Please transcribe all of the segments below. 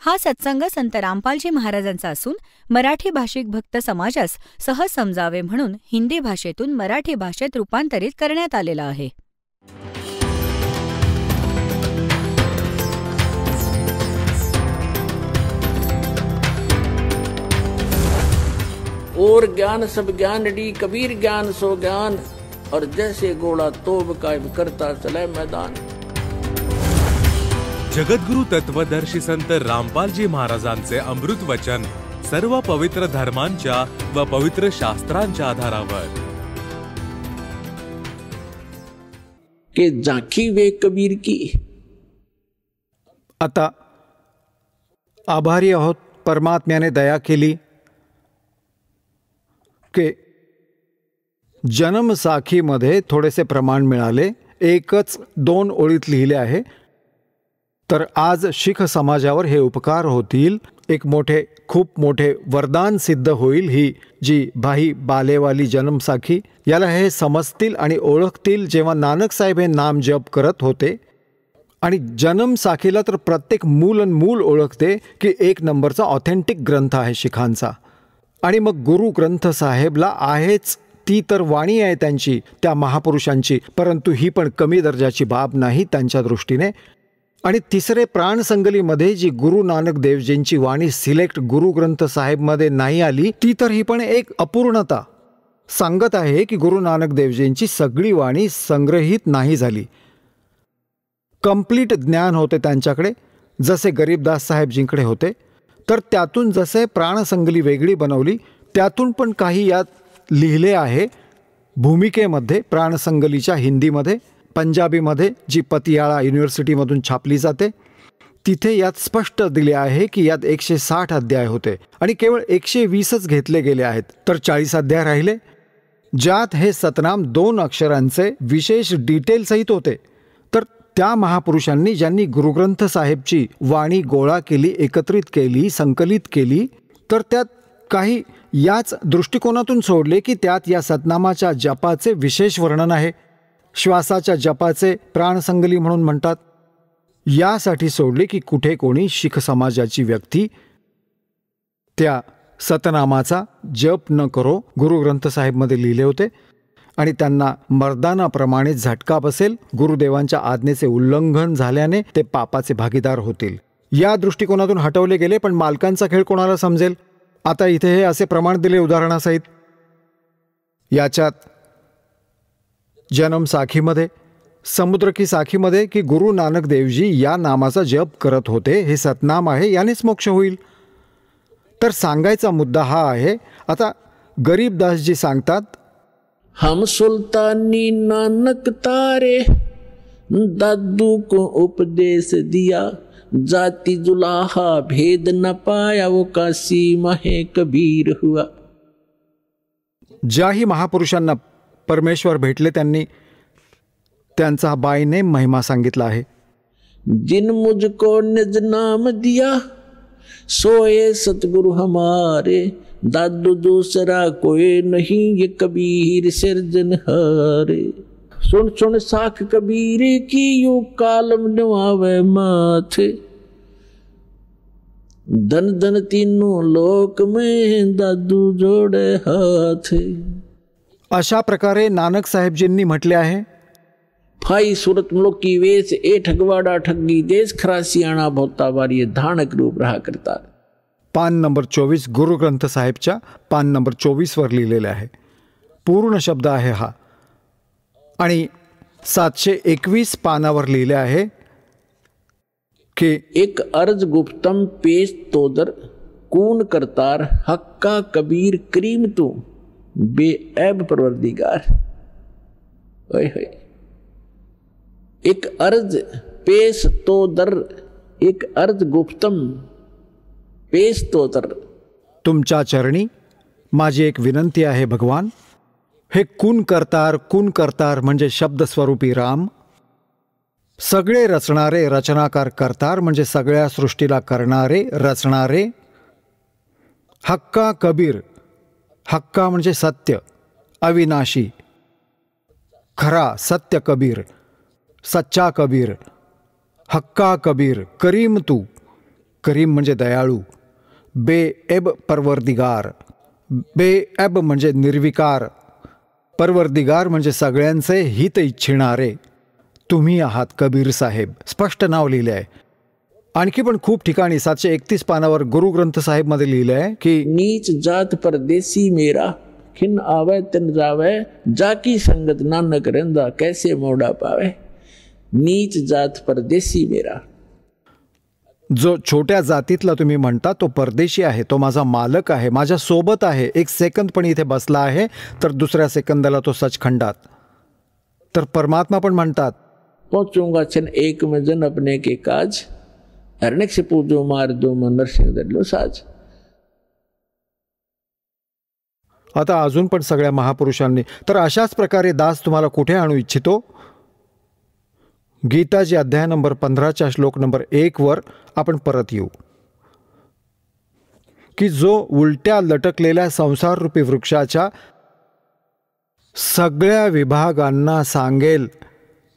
हा सत्संग संत रामपालजी महाराजांचा असून मराठी भाषिक भक्त समाजास सहज समजावे म्हणून हिंदी भाषेतून मराठी भाषेत रूपांतरित करण्यात आलेला आहे. और ज्ञान सब ज्ञान डी कबीर ज्ञान सो ज्ञान और जैसे घोड़ा तोब कायम करता चले मैदान. जगद्गुरु तत्वदर्शी संत रामपालजी महाराजांचे अमृत वचन सर्व पवित्र धर्मांच्या व पवित्र शास्त्रांच्या आधारावर. के झांकी वे कबीर की. आता आभारी आहोत, परमात्म्याने दया केली के जन्मसाखीमध्ये थोडेसे प्रमाण मिळाले. एकच 2 ओळीत लिहिले आहे. तर आज शीख समाजावर हे उपकार होतील. एक खूप मोठे वरदान सिद्ध होईल. ही जी भाई बालेवाली जन्मसाखी, याला हे समजतील आणि ओळखतील जेव्हा नानक साहेब हे नाम जप करत होते. आणि जन्मसाखीला तर प्रत्येक मूल ओळखते की 1 नंबरचा ऑथेंटिक ग्रंथ आहे शिखांचा. आणि मग गुरु ग्रंथ साहेबला आहेच, ती तर वाणी आहे त्यांची, त्या महापुरुषांची, परंतु ही पण कमी दर्जाची बाब नाही त्यांच्या दृष्टीने. आणि तिसरे प्राणसंगलीमध्ये जी गुरु नानक देवजींची वाणी सिलेक्ट गुरु ग्रंथ साहेबमध्ये नाही आली, ती तर ही पण एक अपूर्णता सांगत आहे की गुरु नानक देवजींची सगळी वाणी संग्रहित नाही झाली. कंप्लीट ज्ञान होते त्यांच्याकडे, जसे गरीबदास साहेबजींकडे होते. तर त्यातून जसे प्राणसंगली वेगळी बनवली, त्यातून पण काही यात लिहिले आहे भूमिकेमध्ये. प्राणसंगलीच्या हिंदीमध्ये, पंजाबीमध्ये जी पतियाळा युनिव्हर्सिटीमधून छापली जाते, तिथे यात स्पष्ट दिले आहे की यात 160 अध्याय होते आणि केवळ 120च घेतले गेले आहेत. तर 40 अध्याय राहिले, ज्यात हे सतनाम 2 अक्षरांचे विशेष डिटेल सहित होते. तर त्या महापुरुषांनी ज्यांनी गुरुग्रंथ साहेबची वाणी गोळा केली, एकत्रित केली, संकलित केली, तर त्यात काही याच दृष्टिकोनातून सोडले की त्यात या सतनामाच्या जपाचे विशेष वर्णन आहे. श्वासाच्या जपाचे प्राणसंगली म्हणून म्हणतात. यासाठी सोडले की कुठे कोणी शीख समाजाची व्यक्ती त्या सतनामाचा जप न करो. गुरुग्रंथ साहेबमध्ये लिहिले होते आणि त्यांना मर्दानाप्रमाणे झटका बसेल, गुरुदेवांच्या आज्ञेचे उल्लंघन झाल्याने ते पापाचे भागीदार होतील. या दृष्टिकोनातून हटवले गेले. पण मालकांचा खेळ कोणाला समजेल. आता इथे हे असे प्रमाण दिले उदाहरणासहित. याच्यात जन्म साखीमध्ये, समुद्र की साखीमध्ये की गुरु नानक देवजी या नामाचा जप करत होते, हे सतनाम आहे, यानेच मोक्ष होईल. तर सांगायचा मुद्दा हा आहे. आता गरीबदासजी सांगतात, हम सुल्तानी नानक तारे दादू को उपदेश दिया, जाति जुलाहा भेद न पाया, वो काशी महे कबीर हुआ. ज्याही महापुरुषांना परमेश्वर भेटले त्यांनी त्यांचा बाईने महिमा सांगितला आहे. जिन मुझको निज नाम दिया, सोए सतगुरु हमारे, दादू दूसरा कोई नहीं, ये कबीर सिरजनहारे. सुन सुन साख कबीर की, यू कालम नवावे माथे, धन धन तीनों लोक में, दादू जोड़े हाथे. अशा प्रकारे नानक साहेबजींनी म्हटले आहे. फाई सूरत मुलोकी वेश, ए ठगवाड़ा ठगी देश, खरासियाणा भोता बारी धानक रूप रहा करता. पान नंबर 24 गुरुग्रंथ साहेबच्या पान नंबर 24 वर लिहिलेले आहे. पूर्ण शब्द आहे हा. आणि 721 पानावर लिहिले आहे की एक अर्ज गुप्तम पेश तोदर, कून करतार, हक्का कबीर करीम तू, बेऐब परवरदिगार. ओए होए. एक अर्ज पेश तोदर, एक अर्ज गुप्तम पेश तोदर. तुमच्या चरणी माझी एक विनंती आहे भगवान. हे कून करतार म्हणजे शब्दस्वरूपी राम. सगळे रचणारे रचनाकार करतार म्हणजे सगळ्या सृष्टीला करणारे रचणारे. हक्का कबीर, हक्का म्हणजे सत्य, अविनाशी, खरा सत्य कबीर, सच्चा कबीर, हक्का कबीर, करीम तू, करीम म्हणजे दयाळू, बेएब परवरदिगार, बेएब म्हणजे निर्विकार, परवरदिगार म्हणजे सगळ्यांचे हित इच्छिणारे. तुम्ही आहात कबीर साहेब. स्पष्ट नाव लिहिलं आहे. आणखी पण खूप ठिकाणी 731 पानावर गुरु ग्रंथ साहेब मध्ये लिहिलं आहे की नीच जात परदेसी मेरा, खिन आवे तिन जावे, जाकी संगत नानक रंदा, कैसे मोड़ा पावे. नीच जात परदेसी मेरा. जो छोट्या जातीतला तुम्ही म्हणता तो परदेशी आहे, तो माझा मालक आहे, माझ्या सोबत आहे. एक सेकंद पण इथे बसला आहे तर दुसऱ्या सेकंदाला तो सचखंडात. तर परमात्मा पण म्हणतात पहुंचूंगा छन एक में जन अपने के काज, हरनेक से पूजो मार दो मन नरसिंह दरलो साज. आता अजून पण सगळ्या महापुरुषांनी. तर अशाच प्रकारे दास तुम्हाला कुठे आणू इच्छितो? गीताजी अध्याय नंबर 15 श्लोक नंबर 1 वर आपण परत येऊ की जो उलट्या लटकलेल्या संसाररूपी वृक्षाच्या सगळ्या विभागांना सांगेल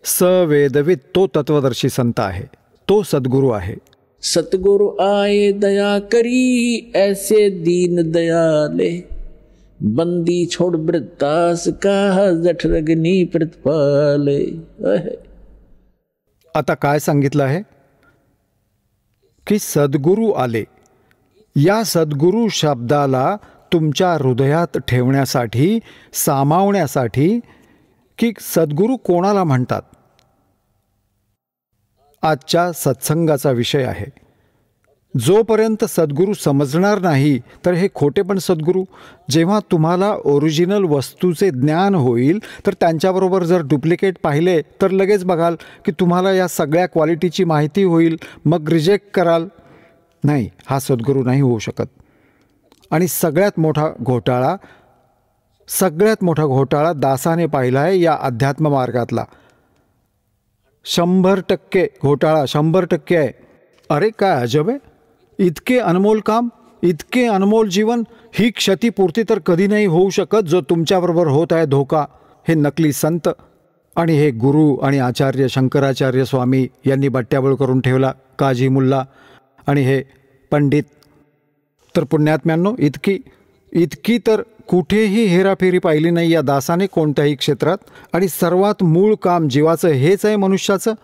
सवेदवित तो तत्वदर्शी संत आहे, तो सद्गुरू आहे. सतगुरु आए दया करी, ऐसे दीन दयाले, बंदी छोड़ वृत्तास का, जठरग्नि प्रतिपाले. आता काय सांगितलं आहे की सद्गुरू आले. या सद्गुरू शब्दाला तुमच्या हृदयात ठेवण्यासाठी, सामावण्यासाठी की सद्गुरू कोणाला म्हणतात आजच्या सत्संगाचा विषय आहे. जोपर्यंत सद्गुरू समजणार नाही तर हे खोटे पण सद्गुरू. जेव्हा तुम्हाला ओरिजिनल वस्तूचे ज्ञान होईल तर त्यांच्याबरोबर जर डुप्लिकेट पाहिले तर लगेच बघाल की तुम्हाला या सगळ्या क्वालिटीची माहिती होईल, मग रिजेक्ट कराल. नाही, हा सद्गुरू नाही होऊ शकत. आणि सगळ्यात मोठा घोटाळा दासाने पाहिला आहे या अध्यात्म मार्गातला. 100% घोटाळा, 100% आहे. अरे काय अजब आहे. इतके अनमोल काम, इतके अनमोल जीवन, ही क्षतिपूर्ती तर कधी नाही होऊ शकत जो तुमच्याबरोबर होत आहे धोका. हे नकली संत आणि हे गुरु आणि आचार्य शंकराचार्य स्वामी यांनी बट्ट्याबोळ करून ठेवला, काजी मुल्ला आणि हे पंडित. तर पुण्यात्म्यांनो, इतकी तर कुठेही हेराफेरी पाहिली नाही या दासाने कोणत्याही क्षेत्रात. आणि सर्वात मूळ काम जीवाचं हेच आहे मनुष्याचं,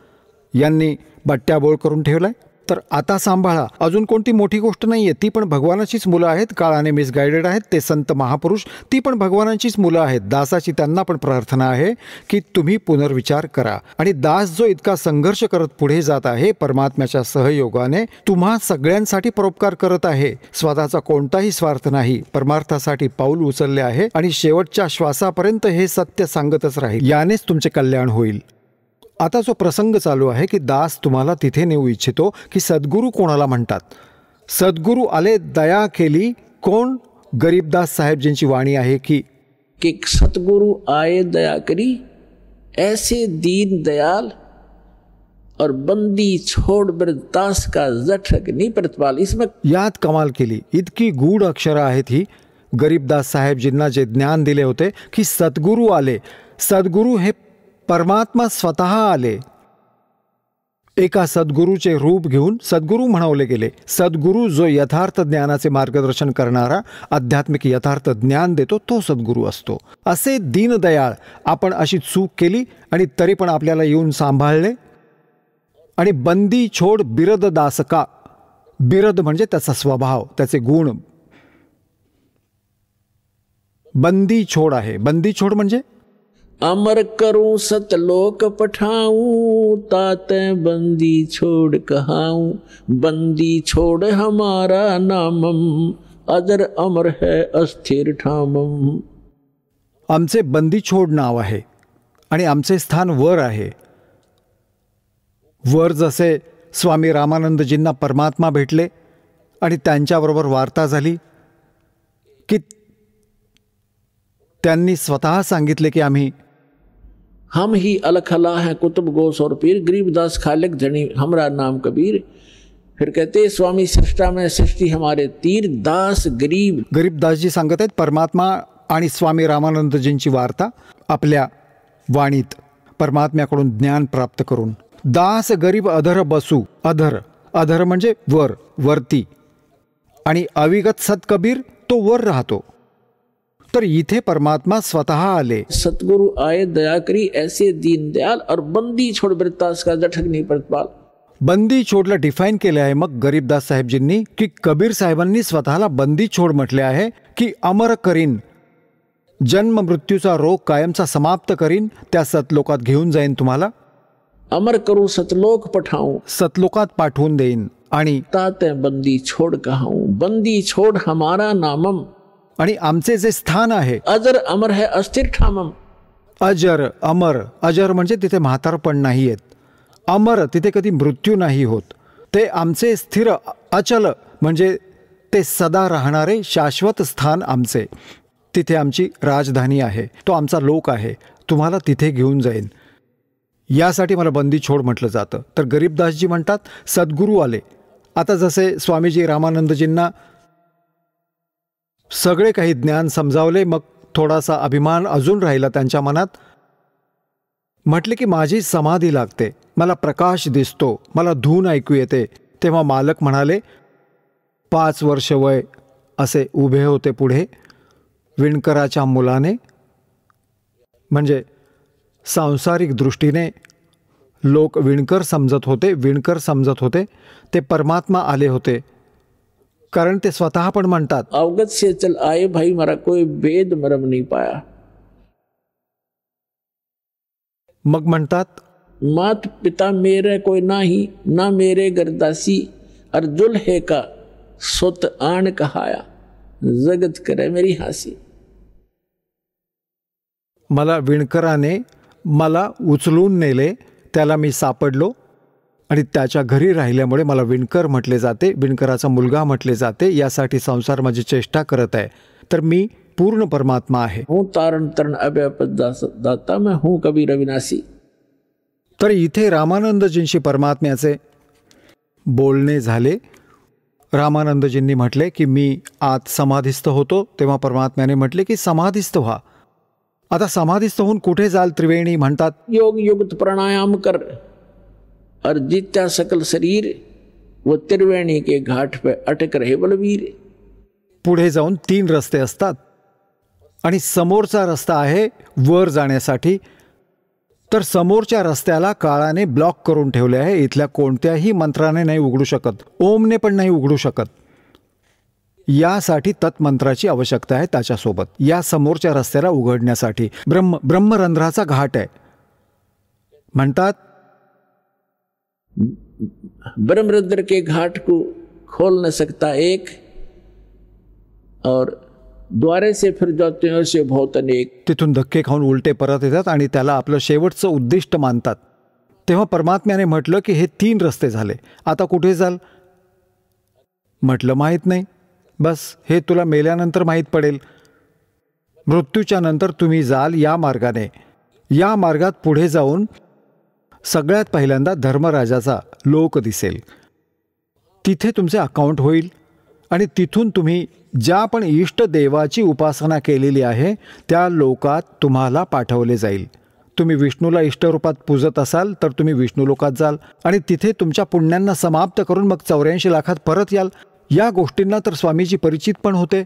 यांनी बट्ट्याबोळ करून ठेवलाय. तर आता सांभाळा, अजून कोणती मोठी गोष्ट नाही आहे, ती पण भगवानाचीच मुलं आहेत. काळाने मिसगायडेड आहेत ते संत महापुरुष, ती पण भगवानाचीच मुलं आहेत. दासाची त्यांना पण प्रार्थना आहे की तुम्ही पुनर्विचार करा. आणि दास जो इतका संघर्ष करत पुढे जात आहे परमात्म्याच्या सहयोगाने, तुम्हा सगळ्यांसाठी परोपकार करत आहे. स्वतःचा कोणताही स्वार्थ नाही, परमार्थासाठी पाऊल उचलले आहे आणि शेवटच्या श्वासापर्यंत हे सत्य सांगतच राहील. यानेच तुमचे कल्याण होईल. आता जो प्रसंग चालू आहे की दास तुम्हाला तिथे नेऊ इच्छितो की सद्गुरू कोणाला म्हणतात. सद्गुरू आले दया केली. कोण? गरीबदास साहेबजींची वाणी आहे की सतगुरु आए दया करी, ऐसे दीन दयाल, और बंदी छोड़ वृत्तास का जठरग्नि प्रतिपाल. इसमें यात कमाल केली. इतकी गूढ अक्षरं आहेत ही. गरीबदास साहेबजींना जे ज्ञान दिले होते की सद्गुरू आले. सद्गुरू हे परमात्मा स्वतः आले. एका सद्गुरूचे रूप घेऊन सद्गुरू म्हणवले गेले. सद्गुरू जो यथार्थ ज्ञानाचे मार्गदर्शन करणारा, आध्यात्मिक यथार्थ ज्ञान देतो, तो सद्गुरू असतो. असे दीनदयाळ आपण अशी चूक केली आणि तरी पण आपल्याला येऊन सांभाळले. आणि बंदी छोड बिरद दासका. बिरद म्हणजे त्याचा स्वभाव, त्याचे गुण. बंदी छोड आहे. बंदी छोड म्हणजे अमर करूं सतलोक पठाऊं, ताते बंदी छोड़ कहाऊं. बंदी छोड़ हमारा नामम, अजर अमर है अस्थिर ठामम. आमचे बंदी छोड नाव आहे आणि आमचे स्थान वर आहे. वर जसे स्वामी रामानंदजींना परमात्मा भेटले आणि त्यांच्याबरोबर वार्ता झाली की त्यांनी स्वतः सांगितले की हम ही अलखला है कुतुब गोस और पीर, गरीबदास खालिक धनी हमरा नाम कबीर. फिर कहते स्वामी सृष्टा में सृष्टि हमारे तीर, दास गरीब. गरीबदासजी सांगत आहेत परमात्मा आणि स्वामी रामानंदजींची वार्ता आपल्या वाणीत परमात्म्याकडून ज्ञान प्राप्त करून. दास गरीब अधर बसू. अधर अधर म्हणजे वर, वरती, आणि अविगत सतकबीर तो वर राहतो. तर इथे परमात्मा स्वतः आले. सतगुरु आए दया करी ऐसे दीन दयाल और बंदी छोड़ वृत्तास का जठक नहीं प्रतिपाल. बंदी छोडला डिफाईन केले आहे मग गरीबदास साहेबजींनी की कबीर साहेबांनी स्वतःला बंदी छोड म्हटले आहे की अमर करीन, जन्म मृत्यूचा रोग कायमचा समाप्त करीन, त्या सतलोकात घेऊन जाईन तुम्हाला, अमर करू सतलोक पठाऊं, सतलोकात पाठवून देईन. आणि ताते बंदी छोड़ कहाऊं, बंदी छोड़ हमारा नामम, आणि आमचे जे स्थान आहे अजर अमर है अस्थिर ठामम. अजर अमर, अजर म्हणजे तिथे म्हातारपण नाही येत, अमर तिथे कधी मृत्यू नाही होत. ते आमचे स्थिर अचल म्हणजे ते सदा राहणारे शाश्वत स्थान आमचे, तिथे आमची राजधानी आहे, तो आमचा लोक आहे, तुम्हाला तिथे घेऊन जाईन. यासाठी मला बंदी छोड म्हटलं जातं. तर गरीबदासजी म्हणतात सद्गुरू आले. आता जसे स्वामीजी रामानंदजींना सगळे काही ज्ञान समजावले, मग थोडासा अभिमान अजून राहिला त्यांच्या मनात. म्हटले की माझी समाधी लागते, मला प्रकाश दिसतो, मला धून ऐकू येते. तेव्हा मालक म्हणाले 5 वर्ष वय असे उभे होते पुढे विणकराच्या मुलाने. म्हणजे सांसारिक दृष्टीने लोक विणकर समजत होते, ते परमात्मा आले होते. कारण ते स्वतः पण म्हणतात अवगत से चल आए भाई मारा कोई वेद मरम नहीं पाया. मग म्हणतात मात पिता मेरे कोई नाही, ना मेरे गरदासी, अर्जुल है का सुत आण कहाया, जगत करे मेरी हासी. मला विणकराने मला उचलून नेले, त्याला मी सापडलो आणि त्याच्या घरी राहिल्यामुळे मला विणकर म्हटले जाते, विणकराचा मुलगा म्हटले जाते. यासाठी संसार माझी चेष्टा करत आहे. तर मी पूर्ण परमात्मा आहे. हूँ तारण तरण अभय दाता, मैं हूँ कबीर अविनाशी. तर इथे रामानंदजींशी परमात्म्याचे बोलणे झाले. रामानंदजींनी म्हटले की मी आत समाधिस्थ होतो, तेव्हा परमात्म्याने म्हटले की समाधिस्थ व्हा. आता समाधिस्थ होऊन कुठे जाल त्रिवेणी. म्हणतात योग युक्त प्राणायाम कर और जित्या सकल शरीर, वो त्रिवेणी के घाट पे अटक रहे बलवीर. पुढे जाऊन 3 रस्ते असतात आणि समोरचा रस्ता आहे वर जाण्यासाठी. तर समोरच्या रस्त्याला काळाने ब्लॉक करून ठेवले आहे. इथल्या कोणत्याही मंत्राने नाही उघडू शकत, ओमने पण नाही उघडू शकत. यासाठी तत्मंत्राची आवश्यकता आहे त्याच्यासोबत, या समोरच्या रस्त्याला उघडण्यासाठी. ब्रह्मरंध्राचा घाट आहे. म्हणतात ब्रह्मरंध्र के घाट को खोल न सकता एक, और द्वारे से फिर जाते हैं से बहुत अनेक. तिथून धक्के खाऊन उलटे परत येतात आणि त्याला आपलं शेवटचं उद्दिष्ट मानतात. तेव्हा परमात्म्याने म्हटलं की हे 3 रस्ते झाले, आता कुठे जाल. म्हटलं माहीत नाही. बस हे तुला मेल्यानंतर माहीत पडेल. मृत्यूच्या नंतर तुम्ही जाल या मार्गाने. या मार्गात पुढे जाऊन सगळ्यात पहिल्यांदा धर्मराजाचा लोक दिसेल. तिथे तुमचे अकाउंट होईल आणि तिथून तुम्ही ज्या पण इष्ट देवाची उपासना केलेली आहे त्या लोकात तुम्हाला पाठवले जाईल. तुम्ही विष्णूला इष्टरूपात पूजत असाल तर तुम्ही विष्णू लोकात जाल आणि तिथे तुमच्या पुण्यांना समाप्त करून मग 84 लाखात परत याल. या गोष्टींना तर स्वामीजी परिचित पण होते.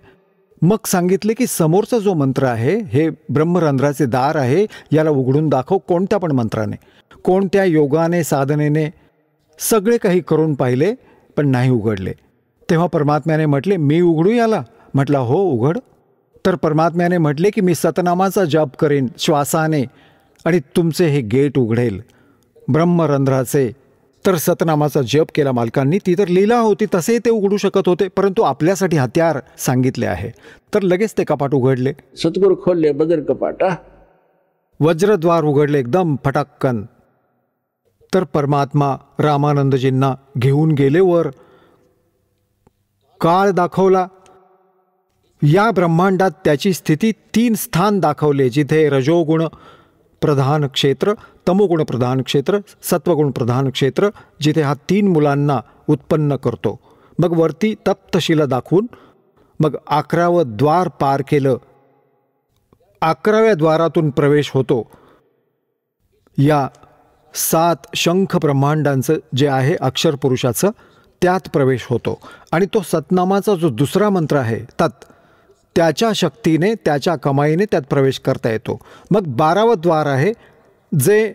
मग सांगितले की समोरचा जो मंत्र आहे हे ब्रह्मरंध्राचे दार आहे, याला उघडून दाखव. कोणत्या पण मंत्राने, कोणत्या योगाने, साधनेने, सगळे काही करून पाहिले पण नाही उघडले. तेव्हा परमात्म्याने म्हटले मी उघडू याला. म्हटलं हो उघड. तर परमात्म्याने म्हटले की मी सतनामाचा जप करेन श्वासाने आणि तुमचे हे गेट उघडेल ब्रह्मरंध्राचे. तर सतनामाचा जप केला मालकांनी. ती तर लीला होती, तसे ते उघडू शकत होते, परंतु आपल्यासाठी हत्यार सांगितले आहे. तर लगेच ते कपाट उघडले. सतगुरु खोलले बदर कपाटा, वज्रद्वार उघडले एकदम फटाक्कन. तर परमात्मा रामानंदजींना घेऊन गेले वर. काळ दाखवला. या ब्रह्मांडात त्याची स्थिती 3 स्थान दाखवले, जिथे रजोगुण प्रधान क्षेत्र, तमोगुण प्रधान क्षेत्र, सत्वगुण प्रधान क्षेत्र, जिथे हा 3 मुलांना उत्पन्न करतो. मग वरती तप्तशिला दाखवून मग 11वं द्वार पार केलं. 11व्या द्वारातून प्रवेश होतो या 7 शंख ब्रह्मांडांचं जे आहे अक्षर पुरुषाचं त्यात प्रवेश होतो. आणि तो सतनामाचा जो दुसरा मंत्र आहे तत्, त्याच्या शक्तीने त्याच्या कमाईने त्यात प्रवेश करता येतो. मग 12वं द्वार आहे जे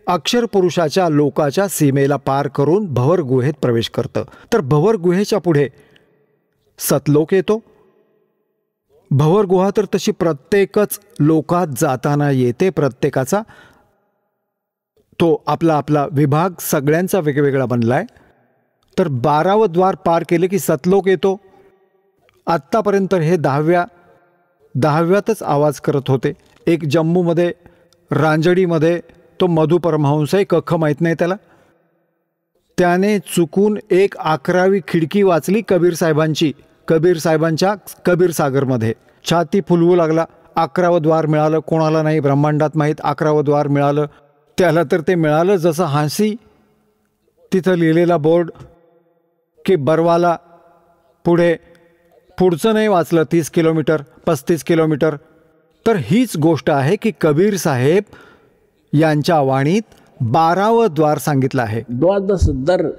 अक्षर पुरुषाच्या लोकाच्या सीमेला पार करून भवर गुहेत प्रवेश करतं. तर भवर गुहेच्या पुढे सतलोक येतो. भवर गुहा तर तशी प्रत्येकच लोकात जाताना येते. प्रत्येकाचा तो आपला आपला विभाग सगळ्यांचा वेगवेगळा बनलाय. तर 12वं द्वार पार केले की सतलोक येतो. आत्तापर्यंत हे 10व्यातच आवाज करत होते. एक जम्मूमध्ये रांजडीमध्ये तो मधु परमहंस आहे, कख माहीत नाही त्याला, त्याने चुकून एक 11वी खिडकी वाचली कबीर साहेबांच्या कबीर सागरमध्ये. छाती फुलवू लागला. 11वं द्वार मिळालं, कोणाला नाही ब्रह्मांडात माहीत. 11वं द्वार मिळालं त्याला. तर ते मिळालं जसं हांसी तिथं लिहिलेला बोर्ड की बरवाला पुढचं नाही वाचलं 30 किलोमीटर 35 किलोमीटर. तर हीच गोष्ट आहे की कबीर साहेब यांच्या वाणीत 12वं द्वार सांगितलं आहे. 12 दर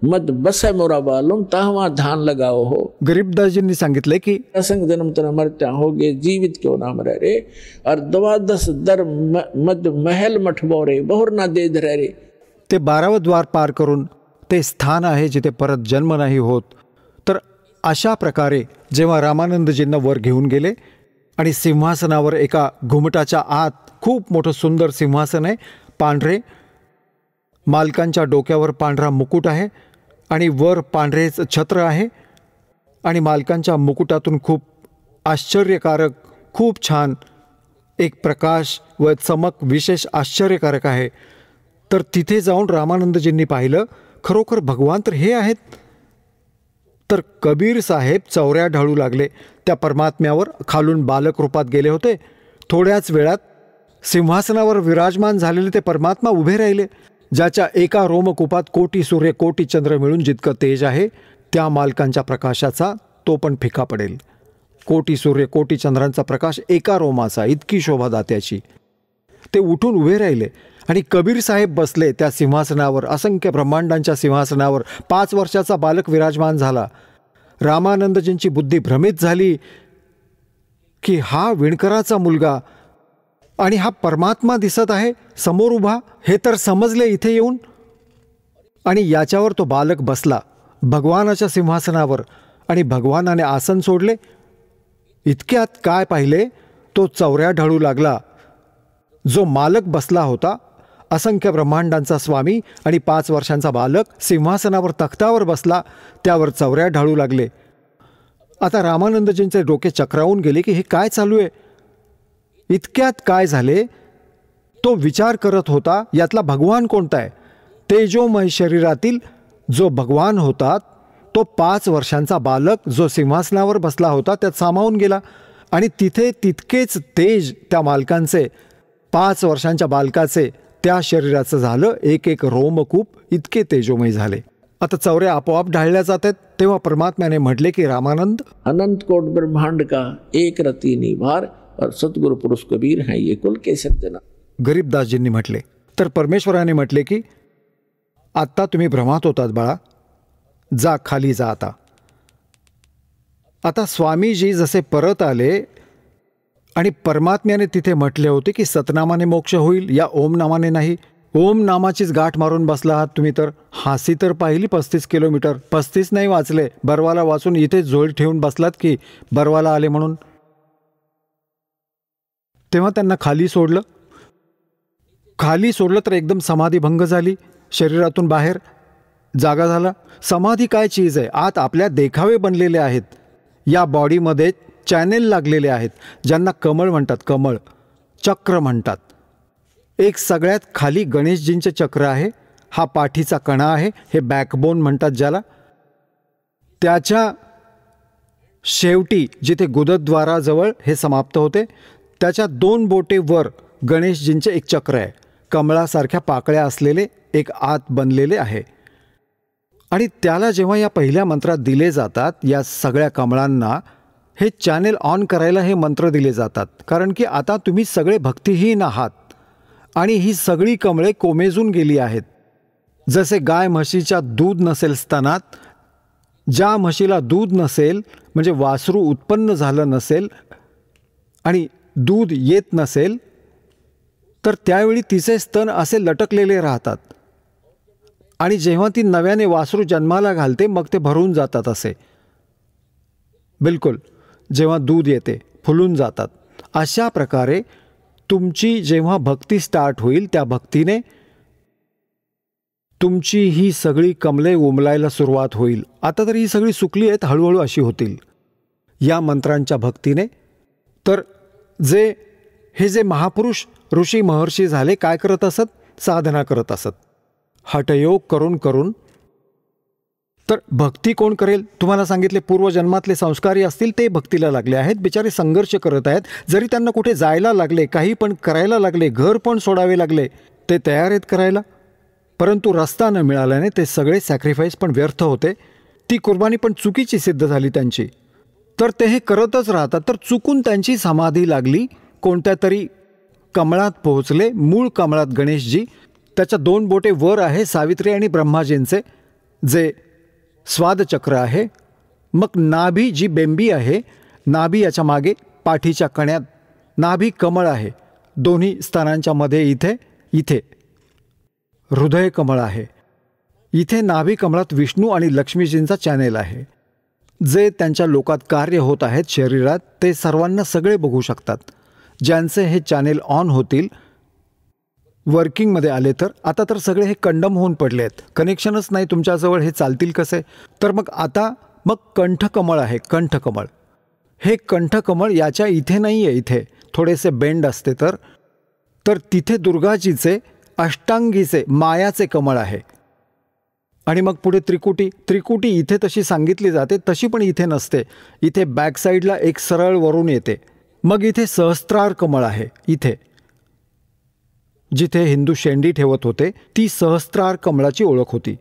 मत बसे मोरा बालुम ताहवा ध्यान लगाओ हो. गरीबदासजींनी सांगितले की असंग जन्म तना मरत्या होगे जीवित क्यों नाम रह रे. और 12 दर मद महल मठबो रे बहुर ना दे धरे रे. ते 12वं द्वार पार करून ते स्थान आहे जिथे परत जन्म नाही होत. तर अशा प्रकारे जेव्हा रामानंदजींना वर घेऊन गेले आणि सिंहासनावर एका घुमटाच्या आत खूप मोठं सुंदर सिंहासन आहे, पांढरे, मालकांच्या डोक्यावर पांढरा मुकुट आहे आणि वर पांढरेच छत्र आहे आणि मालकांच्या मुकुटातून खूप आश्चर्यकारक, खूप छान एक प्रकाश व चमक विशेष आश्चर्यकारक आहे. तर तिथे जाऊन रामानंदजींनी पाहिलं, खरोखर भगवान तर हे आहेत. तर कबीर साहेब चौऱ्या ढाळू लागले. त्या परमात्म्यावर खालून बालक रूपात गेले होते. थोड्याच वेळात सिंहासनावर विराजमान झालेले ते परमात्मा उभे राहिले, ज्याच्या एका रोमकुपात कोटी सूर्य कोटी चंद्र मिळून जितकं तेज आहे, त्या मालकांच्या प्रकाशाचा तो पण फिका पडेल. कोटी सूर्य कोटी चंद्रांचा प्रकाश एका रोमाचा, इतकी शोभा दात्याची. ते उठून उभे राहिले आणि कबीर साहेब बसले त्या सिंहासनावर, असंख्य ब्रह्मांडांच्या सिंहासनावर. 5 वर्षाचा बालक विराजमान झाला. रामानंदजींची बुद्धी भ्रमित झाली की हा विणकराचा मुलगा आणि हा परमात्मा दिसत आहे समोर उभा, हे तर समजले इथे येऊन. आणि याच्यावर तो बालक बसला भगवानाच्या सिंहासनावर आणि भगवानाने आसन सोडले. इतक्यात काय पाहिले, तो चौऱ्या ढाळू लागला. जो मालक बसला होता, असंख्य ब्रह्मांडांचा स्वामी आणि 5 वर्षांचा बालक सिंहासनावर तख्तावर बसला, त्यावर चौऱ्या ढाळू लागले. आता रामानंदजींचे डोके चक्रावून गेले की हे काय चालू आहे. इतक्यात काय झाले, तो विचार करत होता यातला भगवान कोणता आहे. तेजोमय शरीरातील जो भगवान होता तो 5 वर्षांचा बालक जो सिंहासनावर बसला होता त्यात सामावून गेला आणि तिथे तितकेच तेज त्या मालकांचे, 5 वर्षांच्या बालकाचे त्या शरीराचं झालं. एक एक रोमकूप इतके तेजोमय झाले. आता चौऱ्या आपोआप ढाळल्या जातात. तेव्हा परमात्म्याने म्हटले की रामानंद, अनंत कोट ब्रह्मांड का एक रती निभार और सतगुरु पुरुष कबीर हैं ये कुल के सज्जना. गरीबदासजींनी म्हटले. तर परमेश्वराने म्हटले की आत्ता तुम्ही भ्रमात होतात बाळा, जा खाली जा. आता स्वामीजी जसे परत आले आणि परमात्म्याने तिथे म्हटले होते की सतनामाने मोक्ष होईल, या ओम नामाने नाही. ओम नामाचीच गाठ मारून बसला आहात तुम्ही. तर हासी तर पाहिली 35 किलोमीटर, 35 नाही वाचले, बरवाला वाचून इथे झोळ ठेवून बसलात की बरवाला आले म्हणून. तेव्हा त्यांना खाली सोडलं तर एकदम समाधी भंग झाली. शरीरातून बाहेर जागा झाला. समाधी काय चीज आहे. आत आपल्या देखावे बनलेले आहेत. या बॉडीमध्ये चॅनेल लागलेले आहेत, ज्यांना कमळ म्हणतात, कमळ चक्र म्हणतात. एक सगळ्यात खाली गणेशजींचे चक्र आहे. हा पाठीचा कणा आहे, हे बॅकबोन म्हणतात ज्याला. त्याच्या शेवटी जिथे गुदद्वाराजवळ हे समाप्त होते, त्याच्या 2 बोटे वर गणेशजींचे एक चक्र आहे. कमळासारख्या पाकळ्या असलेले एक आत बनलेले आहे. आणि त्याला जेव्हा या पहिल्या मंत्रात दिले जातात, या सगळ्या कमळांना हे चॅनेल ऑन करायला हे मंत्र दिले जातात. कारण की आता तुम्ही सगळे भक्तिहीन आहात आणि ही सगळी कमळे कोमेजून गेली आहेत. जसे गाय म्हशीच्या दूध नसेल स्तनात, ज्या म्हशीला दूध नसेल, म्हणजे वासरू उत्पन्न झालं नसेल आणि दूध येत नसेल, तर त्यावेळी तिचे स्तन असे लटकलेले राहतात आणि जेव्हा ती नव्याने वासरू जन्माला घालते मग ते भरून जातात असे. बिलकुल, जेव्हा दूध येते फुलून जातात. अशा प्रकारे तुमची जेव्हा भक्ती स्टार्ट होईल त्या भक्तीने तुमची ही सगळी कमले उमलायला सुरुवात होईल. आता तर ही सगळी सुकली आहेत, हळूहळू अशी होतील या मंत्रांच्या भक्तीने. तर जे महापुरुष ऋषी महर्षी झाले काय करत असत? साधना करत असत, हठयोग करून करून. तर भक्ती कोण करेल? तुम्हाला सांगितले पूर्वजन्मातले संस्कारी असतील ते भक्तीला लागले आहेत. बिचारे संघर्ष करत आहेत. जरी त्यांना कुठे जायला लागले, काही पण करायला लागले, घर पण सोडावे लागले, ते तयार आहेत करायला. परंतु रस्ता न मिळाल्याने ते सगळे सॅक्रिफाईस पण व्यर्थ होते. ती कुर्बानी पण चुकीची सिद्ध झाली त्यांची. तर ते हे करतच राहतात. तर चुकून त्यांची समाधी लागली. कोणत्या तरी कमळात पोहोचले, मूळ कमळात गणेशजी. त्याच्या 2 बोटे वर आहे, सावित्री आणि ब्रह्माजींचे, जे स्वादचक्र आहे. मग नाभी जी बेंबी आहे, नाभी याच्या मागे पाठीच्या कण्यात नाभी कमळ आहे. दोन्ही स्तनांच्या मध्ये इथे हृदय कमळ आहे. इथे नाभी कमळात विष्णू आणि लक्ष्मीजींचा चॅनेल आहे. जे त्यांच्या लोकात कार्य होत आहेत शरीरात ते सर्वांना सगळे बघू शकतात. ज्यांचे हे चॅनेल ऑन होतील, वर्किंगमध्ये आले तर. आता तर सगळे हे कंडम होऊन पडले आहेत, कनेक्शनच नाही तुमच्याजवळ, हे चालतील कसे? तर मग आता कंठकमळ आहे. कंठकमळ, हे कंठकमळ याच्या इथे नाही आहे, इथे थोडेसे बेंड असते. तर तिथे दुर्गाजीचे अष्टांगीचे मायाचे कमळ आहे. आणि मग पुढे त्रिकुटी इथे तशी सांगितली जाते, तशी पण इथे नसते. इथे बॅकसाईडला एक सरळ वरून येते. मग इथे सहस्त्रार कमळ आहे. इथे जिथे हिंदू शेंडी ठेवत होते ती सहस्त्रार कमळाची ओळख होती.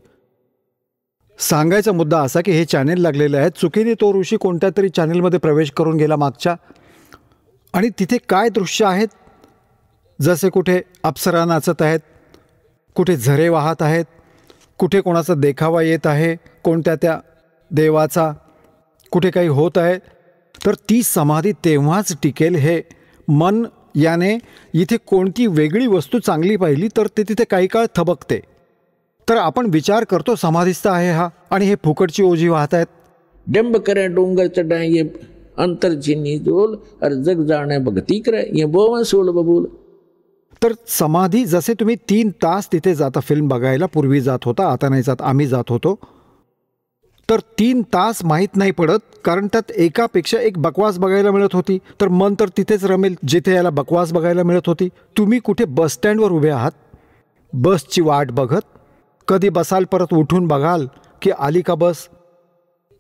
सांगायचा मुद्दा असा की हे चॅनेल लागलेले आहेत. चुकीने तो ऋषी कोणत्या तरी चॅनेलमध्ये प्रवेश करून गेला मागच्या, आणि तिथे काय दृश्य आहेत? जसे कुठे अप्सरा नाचत आहेत, कुठे झरे वाहत आहेत, कुठे कोणाचा देखावा येत आहे, कोणत्या त्या देवाचा, कुठे काही होत आहे. तर ती समाधी तेव्हाच टिकेल. हे मन याने इथे कोणती वेगळी वस्तू चांगली पाहिली तर ते तिथे काही काळ थबकते. तर आपण विचार करतो समाधिस्थ आहे हा, आणि हे फुकटची ओझी वाहत आहेत. डिंब करे डोंगर चढ़ाए ये अंतर जिनी जोल और जग जाने भक्ति करे ये बोवन सोल बबूल. तर समाधी, जसे तुम्ही 3 तास तिथे जाता फिल्म बघायला, पूर्वी जात होता, आता नाही जात, आम्ही जात होतो. तर 3 तास माहीत नाही पडत, कारण त्यात एकापेक्षा एक बकवास बघायला मिळत होती. तर मन तर तिथेच रमेल जिथे याला बकवास बघायला मिळत होती. तुम्ही कुठे बसस्टँडवर उभे आहात, बसची वाट बघत, कधी बसाल, परत उठून बघाल की आली का बस.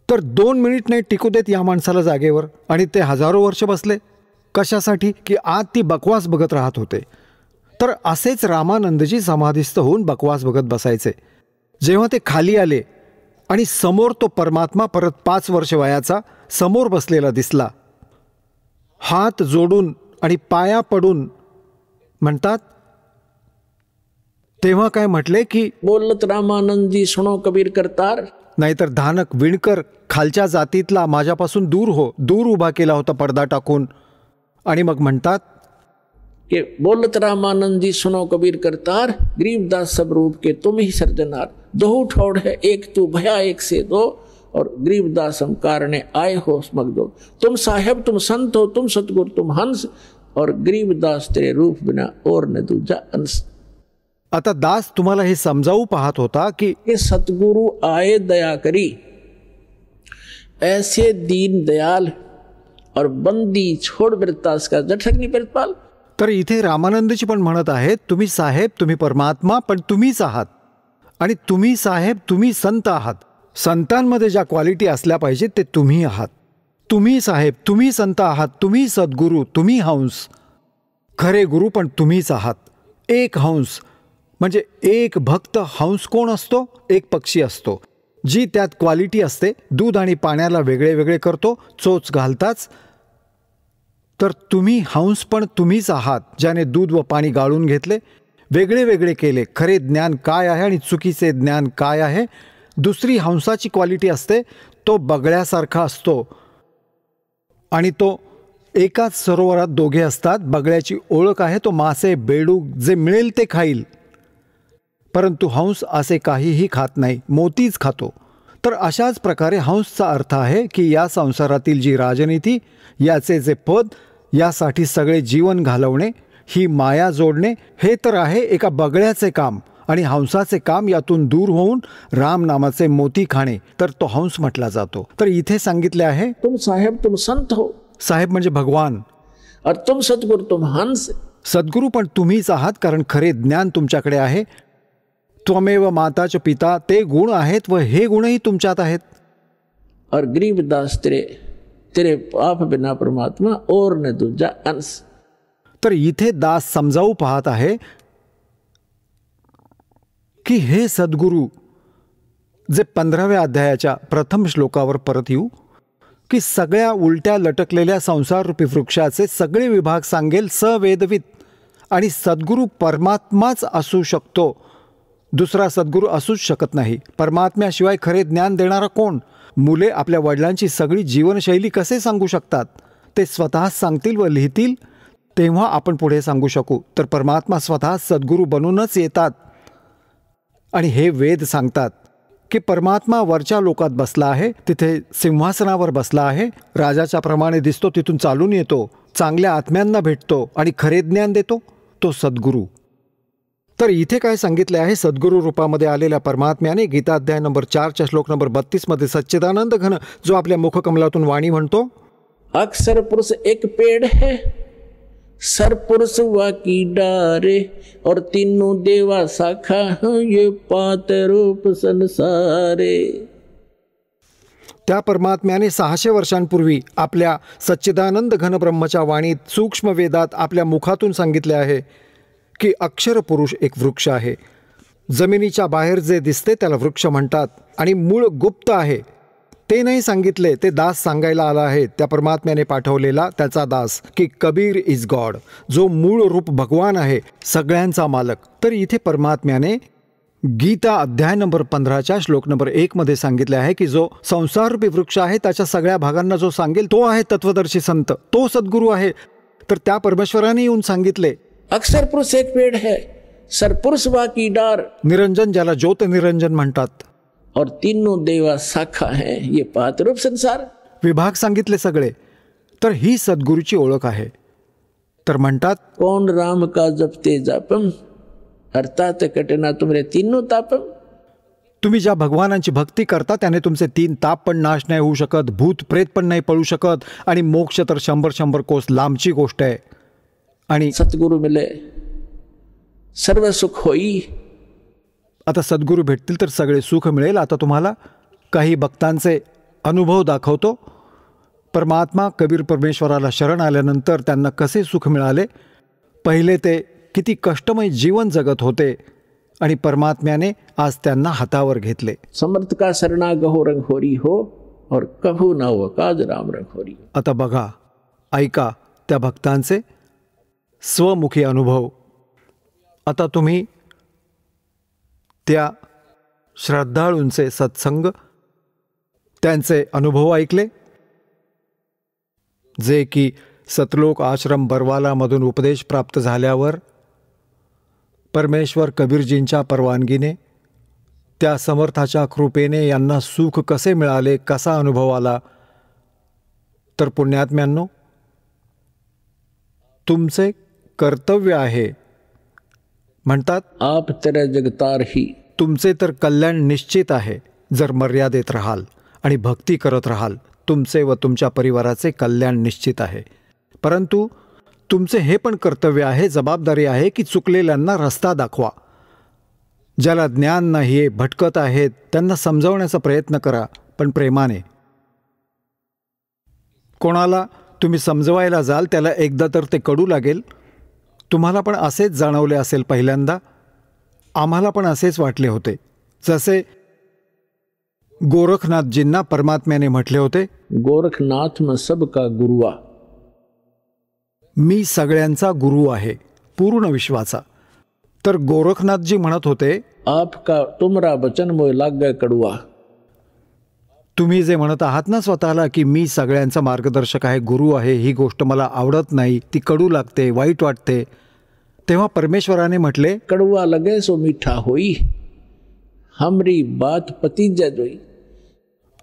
तर 2 मिनिट नाही टिकू देत या माणसाला जागेवर, आणि ते हजारो वर्ष बसले. कशासाठी? की आत ती बकवास बघत राहत होते. तर असेच रामानंदजी समाधिस्थ होऊन बकवास बघत बसायचे. जेव्हा ते खाली आले आणि समोर तो परमात्मा परत 5 वर्ष वयाचा समोर बसलेला दिसला, हात जोडून आणि पाया पडून म्हणतात, तेव्हा काय म्हटले की बोलत रामानंदजी सुनो कबीर करतार. नाहीतर धानक विणकर खालच्या जातीतला माझ्यापासून दूर उभा केला होता पडदा टाकून. आणि मग म्हणतात कि बोलत रामानंद जी सुनो कबीर करतार, गरीबदास सब रूप के तुम ही सर्जनार, दो ठोड़ है एक तू भया एक से दो, और गरीबदास हम कारणे आए हो स्मग दो. तुम साहेब तुम संत हो, तुम सतगुरु तुम हंस, और गरीबदास तेरे रूप बिना और न दूजा अंश. आता दास तुम्हाला हे समजावू पाहत होता की ये सतगुरु आए दया करी, ऐसे दीन दयाल और बंदी छोड़ बिरतास का जठरग्नि प्रतिपाल. तर इथे रामानंदजी पण म्हणत आहेत, तुम्ही साहेब, तुम्ही परमात्मा, पण तुम्हीच आहात. आणि तुम्ही साहेब, तुम्ही संत आहात. संतांमध्ये ज्या क्वालिटी असल्या पाहिजेत ते तुम्ही आहात. तुम्ही साहेब, तुम्ही संत आहात, तुम्ही सद्गुरू, तुम्ही हंस. खरे गुरु पण तुम्हीच आहात. एक हंस म्हणजे एक भक्त. हंस कोण असतो? एक पक्षी असतो. जी त्यात क्वालिटी असते, दूध आणि पाण्याला वेगळे वेगळे करतो, चोच घालताच. तर तुम्ही हंस पण तुम्हीच आहात, ज्याने दूध व पाणी गाळून घेतले, वेगळे वेगळे केले. खरे ज्ञान काय आहे आणि चुकीचे ज्ञान काय आहे. दुसरी हंसाची क्वालिटी असते, तो बगळ्यासारखा असतो आणि तो एकाच सरोवरात दोघे असतात. बगळ्याची ओळख आहे तो मासे बेडूक जे मिळेल ते खाईल, परंतु हंस असे काहीही खात नाही, मोतीच खातो. तर अशाच प्रकारे हंसचा अर्थ आहे की या संसारातील जी राजनीती, याचे जे पद, यासाठी सगळे जीवन घालवणे, ही माया जोडणे, हे तर आहे एका बगळ्याचे काम. आणि हंसाचे काम यातून दूर होऊन राम नामाचे मोती खाणे, तर तो हंस म्हटला जातो. तर इथे सांगितले आहे, तुम साहेब तुम संत हो, साहेब म्हणजे भगवान, और तुम सतगुरु तुम हंस. सद्गुरू पण तुम्हीच आहात, कारण खरे ज्ञान तुमच्याकडे आहे. त्वमेव माता च पिता, ते गुण आहेत व हे गुणही तुमच्यात आहेत. और गरीबदास तेरे पाप बिना परमात्मा और न दूजा अंश. तर इथे दास समजावू पाहत आहे की हे सद्गुरू, जे 15व्या अध्यायाच्या प्रथम श्लोकावर परत येऊ, की सगळ्या उलट्या लटकलेल्या संसाररूपी वृक्षाचे सगळे विभाग सांगेल सवेदवित. आणि सद्गुरू परमात्माच असू शकतो, दुसरा सद्गुरू असूच शकत नाही. परमात्म्याशिवाय खरे ज्ञान देणारा कोण? मुले आपल्या वडिलांची सगळी जीवनशैली कसे सांगू शकतात? ते स्वतः सांगतील व लिहितील, तेव्हा आपण पुढे सांगू शकू. तर परमात्मा स्वतः सद्गुरू बनूनच येतात आणि हे वेद सांगतात की परमात्मा वरच्या लोकात बसला आहे, तिथे सिंहासनावर बसला आहे, राजाच्या प्रमाणे दिसतो, तिथून चालून येतो, चांगल्या आत्म्यांना भेटतो आणि खरे ज्ञान देतो, तो सद्गुरू. तर इथे काय सांगितले आहे? सद्गुरू रूपामध्ये आलेल्या परमात्म्याने गीताध्याय नंबर 4 श्लोक नंबर 32 मध्ये सच्चिदानंद घन जो आपल्या मुखकमलातून वाणी म्हणतो, अक्षर पुरुष एक पेड़ है, सरपुरुष वा की डारे, और तीनों देवा शाखा ये पात रूप संसारे. त्या परमात्म्याने 600 वर्षांपूर्वी आपल्या सच्चिदानंद घन ब्रह्मच्या वाणीत सूक्ष्म वेदात आपल्या मुखातून सांगितले आहे की अक्षर पुरुष एक वृक्ष आहे. जमिनीच्या बाहेर जे दिसते त्याला वृक्ष म्हणतात आणि मूळ गुप्त आहे. ते नाही सांगितले, ते दास सांगायला आला आहे, त्या परमात्म्याने पाठवलेला त्याचा दास, की कबीर इज गॉड, जो मूळ रूप भगवान आहे, सगळ्यांचा मालक. तर इथे परमात्म्याने गीता अध्याय नंबर 15 श्लोक नंबर 1 मध्ये सांगितले आहे की जो संसाररूपी वृक्ष आहे त्याच्या सगळ्या भागांना जो सांगेल तो आहे तत्वदर्शी संत, तो सद्गुरू आहे. तर त्या परमेश्वराने येऊन सांगितले, अक्षर पुरुष एक पेड़ है, सरपुरुष वा की डार, निरंजन ज्याला ज्योत निरंजन म्हणतात, और तीनों देवा शाखा है ये पात रूप संसार. विभाग सांगितले सगळे. तर ही सद्गुरूची ओळख आहे. तर म्हणतात, कौन राम का जपते जापम, अर्थात कटना तुमरे तीनों तापम. तुम्ही ज्या भगवानांची भक्ती करता त्याने तुमचे 3 ताप पण नाश नाही होऊ शकत, भूत प्रेत पण नाही पळू शकत, आणि मोक्ष तर 100 कोस लांबची गोष्ट आहे. आणि सतगुरु मिले सर्व सुख होई. आता सद्गुरू भेटतील तर सगळे सुख मिळेल. आता तुम्हाला काही भक्तांचे अनुभव दाखवतो. परमात्मा कबीर परमेश्वराला शरण आल्यानंतर त्यांना कसे सुख मिळाले. पहिले ते किती कष्टमय जीवन जगत होते आणि परमात्म्याने आज त्यांना हातावर घेतले. समर्थ का शरणा गहो रंगहोरी हो, और कभू न हो काज राम रंगहोरी. आता बघा, ऐका त्या भक्तांचे स्वमुखी अनुभव. आता तुम्ही त्या श्रद्धाळूंचे सत्संग, त्यांचे अनुभव ऐकले, जे की सतलोक आश्रम बरवालामधून उपदेश प्राप्त झाल्यावर परमेश्वर कबीरजींच्या परवानगीने, त्या समर्थाच्या कृपेने यांना सुख कसे मिळाले, कसा अनुभव आला. तर पुण्यात्म्यांनो, तुमचे कर्तव्य आहे, म्हणतात आप तेरा जगतार ही, तुमचे तर कल्याण निश्चित आहे जर मर्यादेत राहाल आणि भक्ती करत राहाल. तुमचे व तुमच्या परिवाराचे कल्याण निश्चित आहे. परंतु तुमचे हे पण कर्तव्य आहे, जबाबदारी आहे की चुकलेल्यांना रस्ता दाखवा. ज्याला ज्ञान नाही आहे, भटकत आहेत, त्यांना समजावण्याचा प्रयत्न करा, पण प्रेमाने. कोणाला तुम्ही समजवायला जाल त्याला एकदा तर ते कडू लागेल. तुम्हाला पण असेच जाणवले असेल पहिल्यांदा. आम्हाला पण असेच वाटले होते. जसे गोरखनाथजींना परमात्म्याने म्हटले होते, गोरखनाथ में सबका गुरुआ, मी सगळ्यांचा गुरु आहे, पूर्ण विश्वाचा. तर गोरखनाथजी म्हणत होते, आपका तुमरा वचन मोय लाग कड़ुआ. तुम्ही जे म्हणत आहात ना स्वतःला की मी सगळ्यांचा मार्गदर्शक आहे, गुरु आहे, ही गोष्ट मला आवडत नाही, ती कडू लागते, वाईट वाटते, तेव्हा परमेश्वराने म्हटले, कड़वा लगे सो मीठा होई, हमरी बात पतीजा जोई.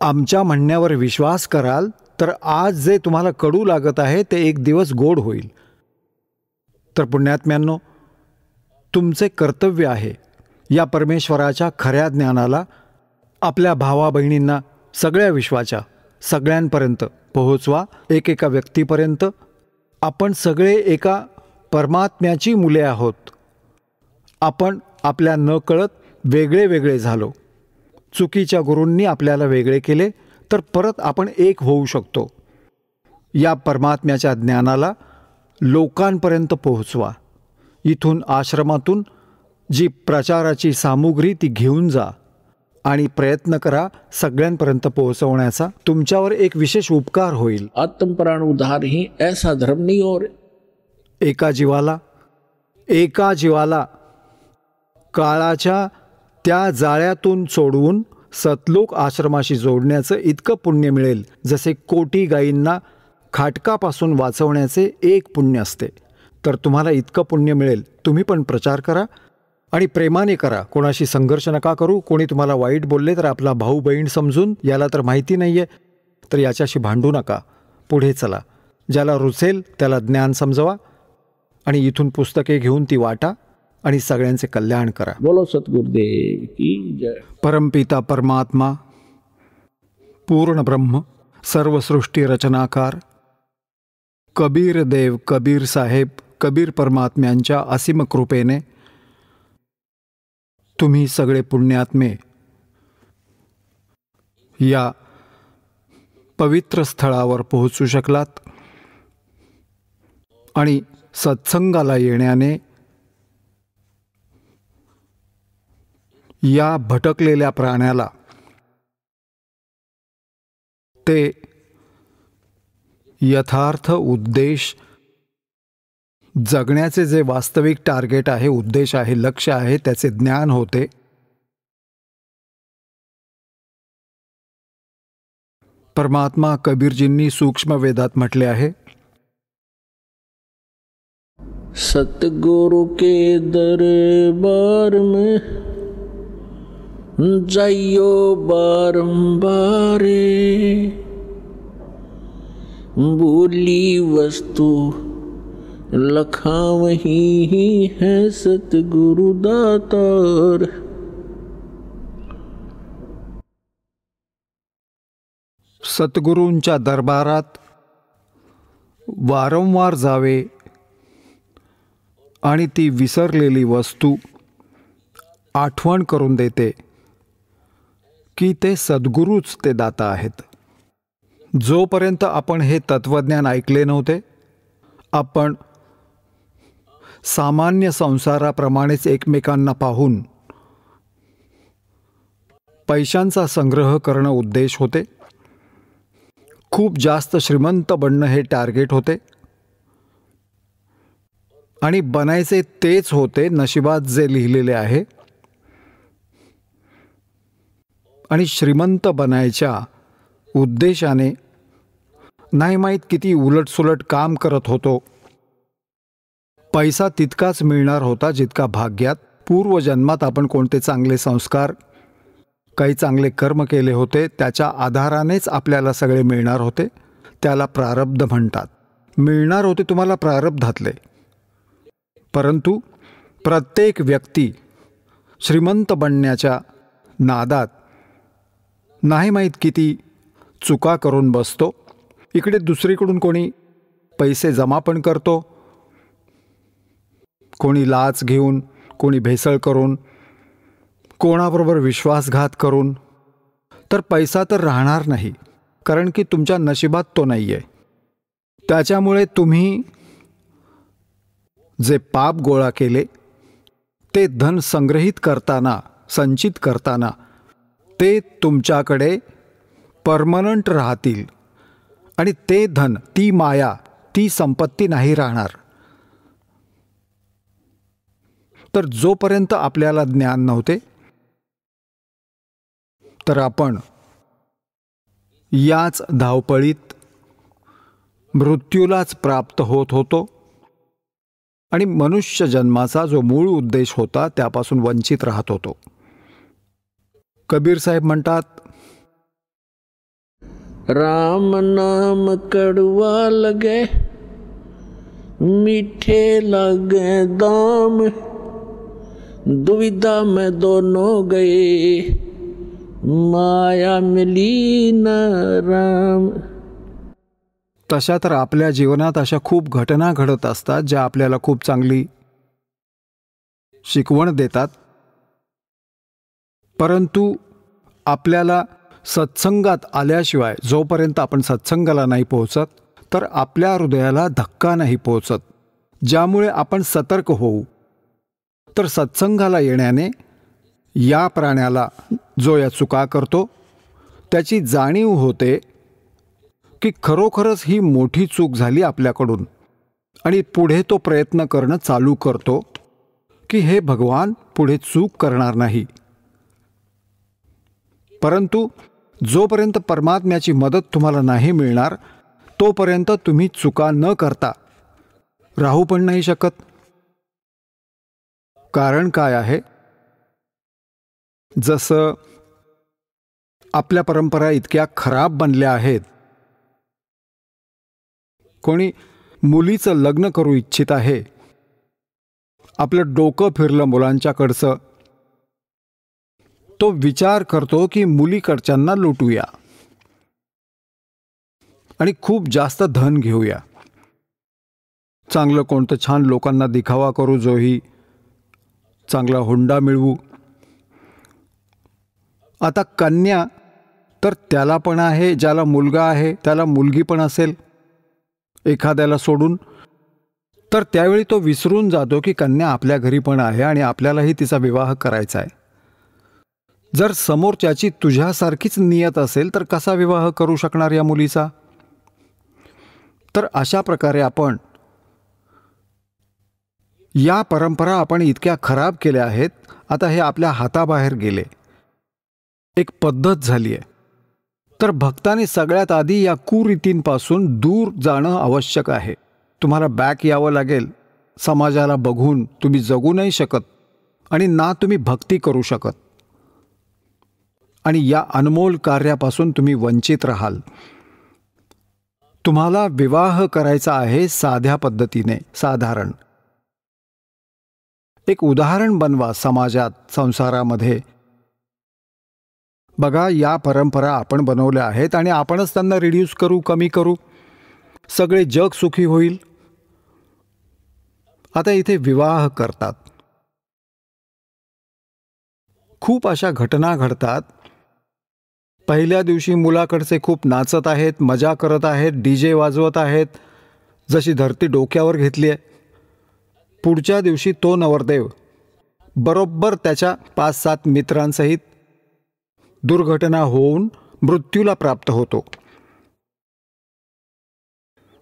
आमच्या म्हणण्यावर विश्वास कराल तर आज जे तुम्हाला कडू लागत आहे ते एक दिवस गोड होईल. तर पुण्यात्म्यांनो, तुमचे कर्तव्य आहे या परमेश्वराच्या खऱ्या ज्ञानाला आपल्या भावा बहिणींना, सगळ्या विश्वाच्या सगळ्यांपर्यंत पोहोचवा, एकेका व्यक्तीपर्यंत. आपण सगळे एका परमात्म्याची मुले आहोत. आपण आपल्या नकळत वेगळे वेगळे झालो. चुकीच्या गुरूंनी आपल्याला वेगळे केले तर परत आपण एक होऊ शकतो. या परमात्म्याच्या ज्ञानाला लोकांपर्यंत पोहोचवा. इथून आश्रमातून जी प्रचाराची सामुग्री ती घेऊन जा आणि प्रयत्न करा सगळ्यांपर्यंत पोहोचवण्याचा. तुमच्यावर एक विशेष उपकार होईल. आत्म प्राण उद्धार ही ऐसा धर्म नहीं और एका जीवाला काळाच्या त्या जाळ्यातून सोडवून सतलोक आश्रमाशी जोडण्याचं इतकं पुण्य मिळेल जसे कोटी गायींना खाटकापासून वाचवण्याचे एक पुण्य असते. तर तुम्हाला इतकं पुण्य मिळेल. तुम्ही पण प्रचार करा आणि प्रेमाने करा. कोणाशी संघर्ष नका करू. कोणी तुम्हाला वाईट बोलले तर आपला भाऊ बहीण समजून, याला तर माहिती नाही आहे तर याच्याशी भांडू नका. पुढे चला. ज्याला रुचेल त्याला ज्ञान समजवा आणि इथून पुस्तके घेऊन ती वाटा आणि सगळ्यांचे कल्याण करा. बोलो सद्गुरुदेव की जय. परमपिता परमात्मा, पूर्ण ब्रह्म, सर्व सृष्टी रचनाकार, कबीर देव, कबीर साहेब, कबीर परमात्म्यांच्या असीम कृपेने तुम्ही सगळे पुण्यात्मे या पवित्र स्थळावर पोहोचू शकलात आणि सत्संगाला येण्याने या भटकलेल्या प्राण्याला ते यथार्थ उद्देश, जगण्याचे जे वास्तविक टार्गेट आहे, उद्देश आहे, लक्ष्य आहे, त्याचे ज्ञान होते. परमात्मा कबीरजींनी सूक्ष्म वेदात म्हटले आहे, सतगुरु के दरबार में जाइयो बारंबारे, बोली वस्तु लखावही ही है सतगुरु दातार. सद्गुरूंच्या दरबारात वारंवार जावे आणि ती विसरलेली वस्तू आठवण करून देते की ते सद्गुरूच ते दाता आहेत. जोपर्यंत आपण हे तत्वज्ञान ऐकले नव्हते, आपण सामान्य संसाराप्रमाणेच एकमेकांना पाहून पैशांचा संग्रह करणं उद्देश होते. खूप जास्त श्रीमंत बनणं हे टार्गेट होते आणि बनायचे तेच होते नशिबात जे लिहिलेले आहे. आणि श्रीमंत बनायच्या उद्देशाने नाही माहीत किती उलटसुलट काम करत होतो. पैसा तितकाच मिळणार होता जितका भाग्यात पूर्वजन्मात आपण कोणते चांगले संस्कार, काही चांगले कर्म केले होते त्याच्या आधारानेच आपल्याला सगळे मिळणार होते. त्याला प्रारब्ध म्हणतात. मिळणार होते तुम्हाला प्रारब्धातले. परंतु प्रत्येक व्यक्ती श्रीमंत बनण्याच्या नादात नाही माहीत किती चुका करून बसतो. इकडे दुसरीकडून कोणी पैसे जमा पण करतो, कोणी लाच घेऊन, कोणी भेसळ करून, कोणाबरोबर विश्वासघात करून. तर पैसा तर राहणार नाही, कारण की तुमच्या नशिबात तो नाही आहे. त्याच्यामुळे तुम्ही जे पाप गोळा केले ते धन संग्रहित करताना, संचित करताना ते तुमच्याकडे परमनंट राहतील आणि ते धन, ती माया, ती संपत्ती नाही राहणार. तर जोपर्यंत आपल्याला ज्ञान नव्हते तर आपण याच धावपळीत मृत्यूलाच प्राप्त होत होतो आणि मनुष्य जन्माचा जो मूळ उद्देश होता त्यापासून वंचित राहत होतो. कबीर साहेब म्हणतात, राम नाम कड़वा लगे मीठे लगे दाम, दुविधा में दोनों गए माया मिली न राम. तशा तर आपल्या जीवनात अशा खूप घटना घडत असतात ज्या आपल्याला खूप चांगली शिकवण देतात, परंतु आपल्याला सत्संगात आल्याशिवाय जोपर्यंत आपण सत्संगाला नाही पोहोचत तर आपल्या हृदयाला धक्का नाही पोहोचत, ज्यामुळे आपण सतर्क होऊ. तर सत्संगाला येण्याने या प्राण्याला जो या चुका करतो त्याची जाणीव होते की खरोखरच ही मोठी चूक झाली आपल्याकडून, आणि पुढे तो प्रयत्न करणं चालू करतो की हे भगवान पुढे चूक करणार नाही. परंतु जोपर्यंत परमात्म्याची मदत तुम्हाला नाही मिळणार तोपर्यंत तुम्ही चुका न करता राहू पण नाही शकत. कारण काय आहे, जसं आपल्या परंपरा इतक्या खराब बनल्या आहेत, कोणी मुलीचं लग्न करू इच्छित आहे, आपलं डोकं फिरलं मुलांच्याकडचं, तो विचार करतो की मुलीकडच्यांना लुटूया आणि खूप जास्त धन घेऊया, चांगलं कोणतं छान लोकांना दिखावा करू, जोही चांगला हुंडा मिळवू. आता कन्या तर त्याला पण आहे, ज्याला मुलगा आहे त्याला मुलगी पण असेल एखाद्याला सोडून, तर त्यावेळी तो विसरून जातो की कन्या आपल्या घरी पण आहे आणि आपल्यालाही तिचा विवाह करायचा आहे. जर समोरच्याची तुझ्यासारखीच नियत असेल तर कसा विवाह करू शकणार या मुलीचा. तर अशा प्रकारे आपण या परंपरा आपण इतक्या खराब केल्या आहेत, आता हे आपल्या हाताबाहेर गेले, एक पद्धत झाली आहे. तर भक्ताने सगळ्यात आधी या कुरीतींपासून दूर जाणं आवश्यक आहे. तुम्हाला बॅक यावं लागेल. समाजाला बघून तुम्ही जगू नाही शकत आणि ना तुम्ही भक्ती करू शकत, आणि या अनमोल कार्यापासून तुम्ही वंचित राहाल. तुम्हाला विवाह करायचा आहे साध्या पद्धतीने, साधारण एक उदाहरण बनवा समाजात, संसारामध्ये. बघा, या परंपरा आपण बनवल्या आहेत आणि आपणच त्यांना रिड्यूस करू, कमी करू, सगळे जग सुखी होईल. आता इथे विवाह करतात, खूप अशा घटना घडतात. पहिल्या दिवशी मुलाकडचे खूप नाचत आहेत, मजा करत आहेत, डीजे वाजवत आहेत, जशी धरती डोक्यावर घेतली आहे. पुढच्या दिवशी तो नवरदेव बरोबर त्याच्या 5-7 मित्रांसहित दुर्घटना होऊन मृत्यूला प्राप्त होतो.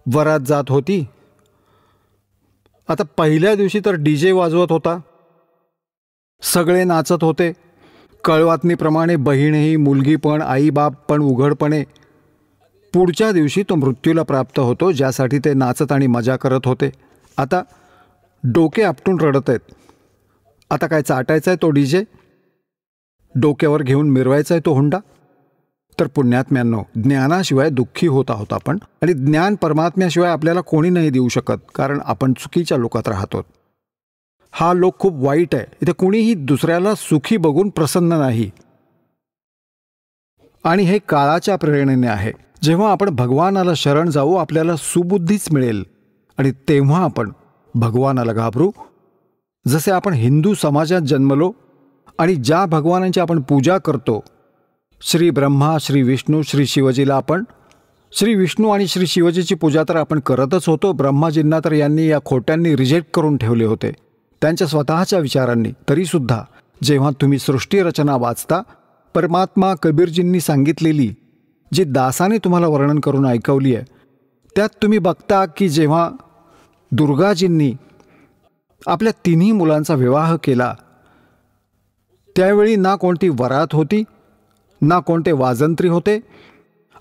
वरात जात होती. आता पहिल्या दिवशी तर डीजे वाजवत होता, सगळे नाचत होते, कळवातनीप्रमाणे बहीणही, मुलगी पण, आई बाप पण उघडपणे. पुढच्या दिवशी तो मृत्यूला प्राप्त होतो, ज्यासाठी ते नाचत आणि मजा करत होते. आता डोके आपटून रडत आहेत. आता काय चाटायचा आहे तो डीजे, डोक्यावर घेऊन मिरवायचा आहे तो हुंडा. तर पुण्यात्म्यांनो, ज्ञानाशिवाय दुःखी होत आहोत आपण, आणि ज्ञान परमात्म्याशिवाय आपल्याला कोणी नाही देऊ शकत, कारण आपण चुकीच्या लोकात राहतो. हा लोक खूप वाईट आहे. इथे कुणीही दुसऱ्याला सुखी बघून प्रसन्न नाही, आणि हे काळाच्या प्रेरणेने आहे. जेव्हा आपण भगवानाला शरण जाऊ आपल्याला सुबुद्धीच मिळेल, आणि तेव्हा आपण भगवानाला घाबरू. जसे आपण हिंदू समाजात जन्मलो आणि ज्या भगवानांची आपण पूजा करतो, श्री ब्रह्मा, श्री विष्णू, श्री शिवजीला आपण, श्री विष्णू आणि श्री शिवजीची पूजा तर आपण करतच होतो. ब्रह्माजींना तर यांनी या खोट्यांनी रिजेक्ट करून ठेवले होते त्यांच्या स्वतःच्या विचारांनी. तरीसुद्धा जेव्हा तुम्ही सृष्टीरचना वाचता, परमात्मा कबीरजींनी सांगितलेली जी दासाने तुम्हाला वर्णन करून ऐकवली आहे, त्यात तुम्ही बघता की जेव्हा दुर्गाजींनी आपल्या 3 मुलांचा विवाह केला, त्यावेळी ना कोणती वरात होती, ना कोणते वाजंत्री होते,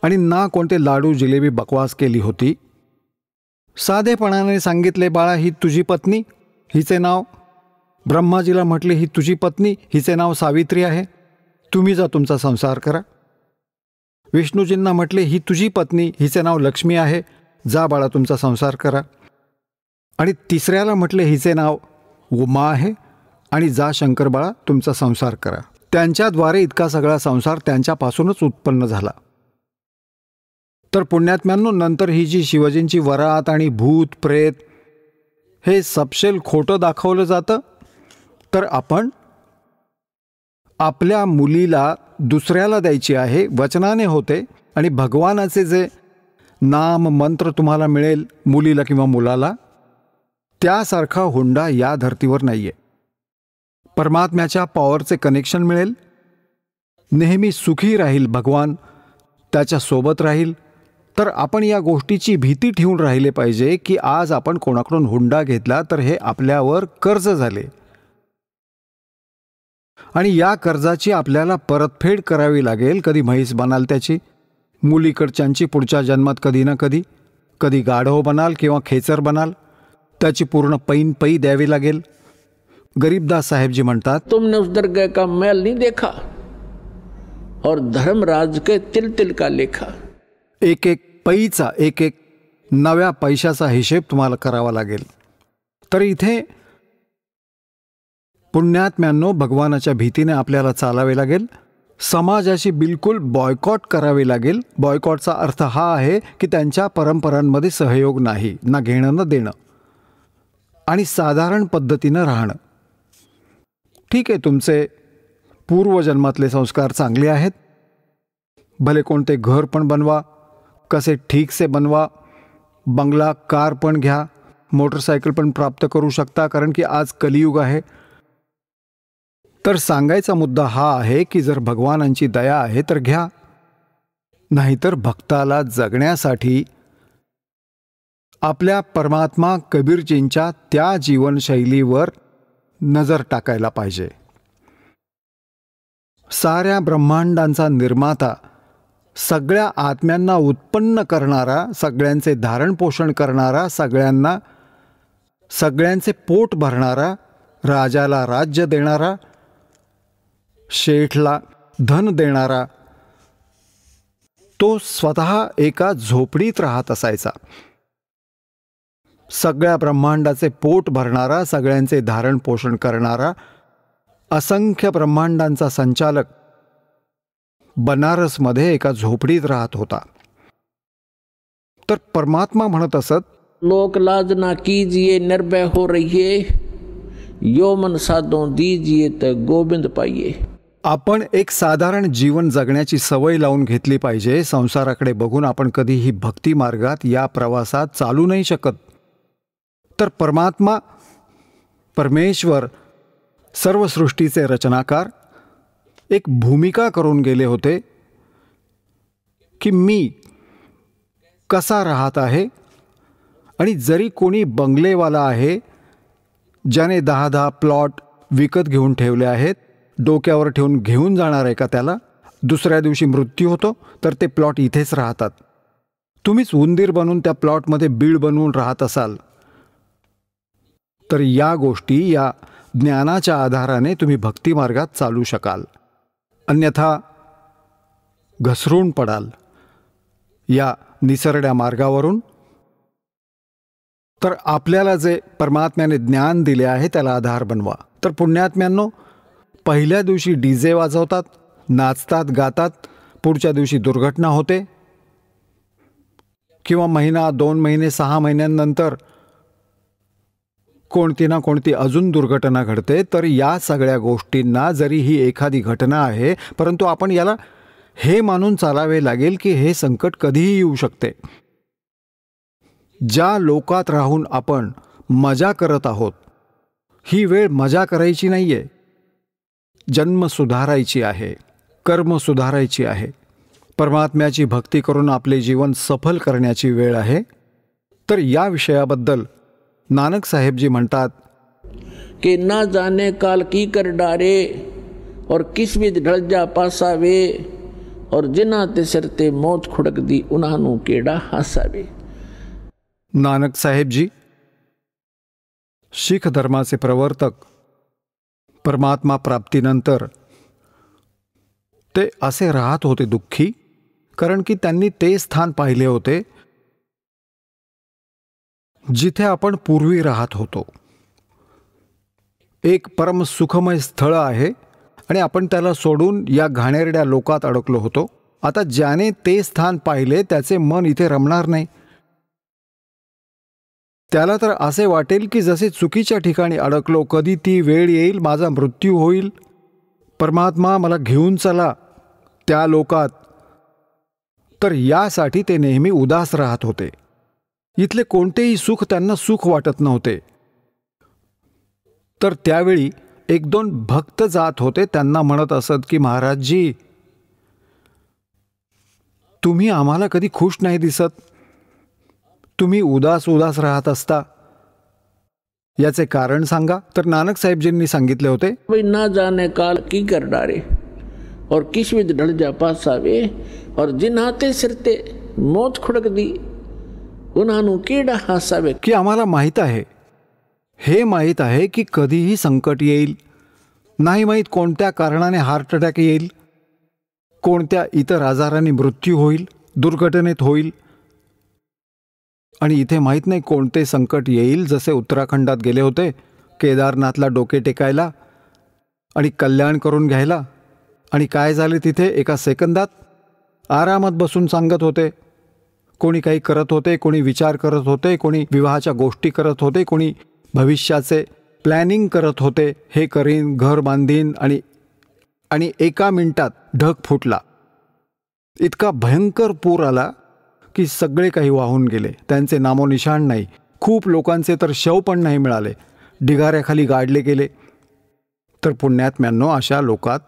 आणि ना कोणते लाडू जिलेबी बकवास केली होती. साधेपणाने सांगितले, बाळा ही तुझी पत्नी, हिचे नाव. ब्रह्माजीला म्हटले, ही तुझी पत्नी, हिचे नाव सावित्री आहे, तुम्ही जा तुमचा संसार करा. विष्णूजींना म्हटले, ही तुझी पत्नी, हिचे नाव लक्ष्मी आहे, जा बाळा तुमचा संसार करा. आणि तिसऱ्याला म्हटले, हिचे नाव उमा आहे आणि जा शंकर बाळा तुमचा संसार करा. त्यांच्याद्वारे इतका सगळा संसार त्यांच्यापासूनच उत्पन्न झाला. तर पुण्यात्म्यांनो, नंतर ही जी शिवजींची वरात आणि भूत प्रेत हे सपशेल खोटं दाखवलं जातं, तर आपण आपल्या मुलीला दुसऱ्याला द्यायची आहे, वचनाने होते, आणि भगवानाचे जे नाम मंत्र तुम्हाला मिळेल मुलीला किंवा मुलाला, त्यासारखा हुंडा या धर्तीवर नाहीये. परमात्म्याच्या पॉवरचे कनेक्शन मिळेल, नेहमी सुखी राहील भगवान, त्याच्या सोबत राहील. तर आपण या गोष्टीची भीती ठेवून राहिले पाहिजे की आज आपण कोणाकडून हुंडा घेतला तर हे आपल्यावर कर्ज झाले आणि या कर्जाची आपल्याला परतफेड करावी लागेल. कधी म्हैस बनाल त्याची, मुलीकडच्यांची पुढच्या जन्मात कधी ना कधी, कधी गाढव बनाल किंवा खेचर बनाल, त्याची पूर्ण पैन पै द्यावी लागेल. गरीबदास साहेबजी म्हणतात, तुमने उस दरगाह का मैल नहीं देखा और धर्मराज के तिल तिल का लेखा. एक एक पैचा, एक एक नव्या पैशाचा हिशेब तुम्हाला करावा लागेल. तर इथे पुण्यात्म्यांनो, भगवानाच्या भीतीने आपल्याला चालावे लागेल. समाजाची बिलकुल बॉयकॉट करावी लागेल. बॉयकॉटचा अर्थ हा आहे की त्यांच्या परंपरांमध्ये सहयोग नाही, ना घेणं ना देणं, आणि साधारण पद्धतीनं राहणं. ठीक आहे, तुमचे पूर्वजन्मातले संस्कार चांगले आहेत, भले कोणते घर पण बनवा, कसे ठीकसे बनवा, बंगला कार पण घ्या, मोटरसायकल पण प्राप्त करू शकता, कारण की आज कलियुग आहे. तर सांगायचा मुद्दा हा आहे की जर भगवानांची दया आहे तर घ्या, नाहीतर भक्ताला जगण्यासाठी आपल्या परमात्मा कबीरजींच्या त्या जीवनशैलीवर नजर टाकायला पाहिजे. साऱ्या ब्रह्मांडांचा निर्माता, सगळ्या आत्म्यांना उत्पन्न करणारा, सगळ्यांचे धारण पोषण करणारा, सगळ्यांचे पोट भरणारा, राजाला राज्य देणारा, शेठला धन देणारा, तो स्वतः एका झोपडीत राहत असायचा. सगळ्या ब्रह्मांडाचे पोट भरणारा, सगळ्यांचे धारण पोषण करणारा, असंख्य ब्रह्मांडांचा संचालक बनारसमध्ये एका झोपडीत राहत होता. तर परमात्मा म्हणत असत, लोक लाज ना कीजिए निर्भय हो रहिए, यो मन साधो दीजिए तर गोविंद पाइये. आपण एक साधारण जीवन जगण्याची सवय लावून घेतली पाहिजे. संसाराकडे बघून आपण कधीही भक्ती मार्गात या प्रवासात चालू नाही शकत. तर परमात्मा, परमेश्वर, सर्व सृष्टीचे रचनाकार एक भूमिका करून गेले होते की मी कसा राहत आहे. आणि जरी कोणी बंगलेवाला आहे, ज्याने 10-10 प्लॉट विकत घेऊन ठेवले आहेत, डोक्यावर ठेवून घेऊन जाणार आहे का त्याला? दुसऱ्या दिवशी मृत्यू होतो तर ते प्लॉट इथेच राहतात. तुम्हीच उंदीर बनून त्या प्लॉटमध्ये बीळ बनवून राहत असाल तर या गोष्टी, या ज्ञानाच्या आधाराने तुम्ही भक्ती मार्गात चालू शकाल. अन्यथा घसरून पडाल या निसरड्या मार्गावरून. तर आपल्याला जे परमात्म्याने ज्ञान दिले आहे त्याला आधार बनवा. तर पुण्यात्म्यांनो, पहिल्या दिवशी डीजे वाजवतात, नाचतात, गातात, पुढच्या दिवशी दुर्घटना होते, किंवा महिना, 2 महिने, 6 महिन्यांनंतर कोणती ना कोणती अजून दुर्घटना घडते. तर या सगळ्या गोष्टींना, जरी ही एखादी घटना आहे, परंतु आपण याला हे मानून चालावे लागेल की हे संकट कधीही येऊ शकते. ज्या लोकात राहून आपण मजा करत आहोत, ही वेळ मजा करायची नाहीये. जन्म सुधारायची आहे, कर्म सुधारायची आहे, परमात्म्याची भक्ती करून आपले जीवन सफल करण्याची वेळ आहे. तर या विषयाबद्दल नानक साहेबजी म्हणतात कि ना जाने काल की कर डारे और किस विध ढल जा पासा वे, और जिन्हां ते सिर ते मौत खुड़कदी उन्हां नूं केड़ा हासावे। नानक साहेबजी शीख धर्माचे प्रवर्तक, परमात्मा प्राप्तीनंतर ते असे राहत होते दुःखी, कारण की त्यांनी ते स्थान पाहिले होते जिथे आपण पूर्वी राहत होतो. एक परम सुखमय स्थळ आहे आणि आपण त्याला सोडून या घाणेरड्या लोकात अडकलो होतो. आता ज्याने ते स्थान पाहिले त्याचे मन इथे रमणार नाही. त्याला तर असे वाटेल की जसे चुकीच्या ठिकाणी अडकलो, कधी ती वेळ येईल, माझा मृत्यू होईल, परमात्मा मला घेऊन चला त्या लोकात. तर यासाठी ते नेहमी उदास राहत होते. इथले कोणतेही सुख त्यांना सुख वाटत नव्हते. तर त्यावेळी एक दोन भक्त जात होते, त्यांना म्हणत असत की महाराजजी, तुम्ही आम्हाला कधी खुश नाही दिसत, तुम्ही उदास उदास राहत असता, याचे कारण सांगा. तर नानक साहेबजींनी सांगितले होते, भाई ना जाने काल की कर डारे और किस विध ढल जा पासावे और जिन्हां ते सिर ते मौत खुड़कदी उन्हां नूं केड़ा हासावे. की आम्हाला माहीत आहे, हे माहीत आहे की कधीही संकट येईल, नाही माहीत कोणत्या कारणाने हार्ट अटॅक येईल, कोणत्या इतर आजाराने मृत्यू होईल, दुर्घटनेत होईल, आणि इथे माहीत नाही कोणते संकट येईल. जसे उत्तराखंडात गेले होते केदारनाथला डोके टेकायला आणि कल्याण करून घ्यायला, आणि काय झाले तिथे एका सेकंदात आरामात बसून सांगत होते. कोणी काही करत होते, कोणी विचार करत होते, कोणी विवाहाच्या गोष्टी करत होते, कोणी भविष्याचे प्लॅनिंग करत होते, हे करीन, घर बांधीन, आणि एका मिनिटात ढग फुटला. इतका भयंकर पूर आला की सगळे काही वाहून गेले, त्यांचे नामोनिशाण नाही. खूप लोकांचे तर शव पण नाही मिळाले, ढिगाऱ्याखाली गाडले गेले. तर पुण्यात्म्यांनो, अशा लोकात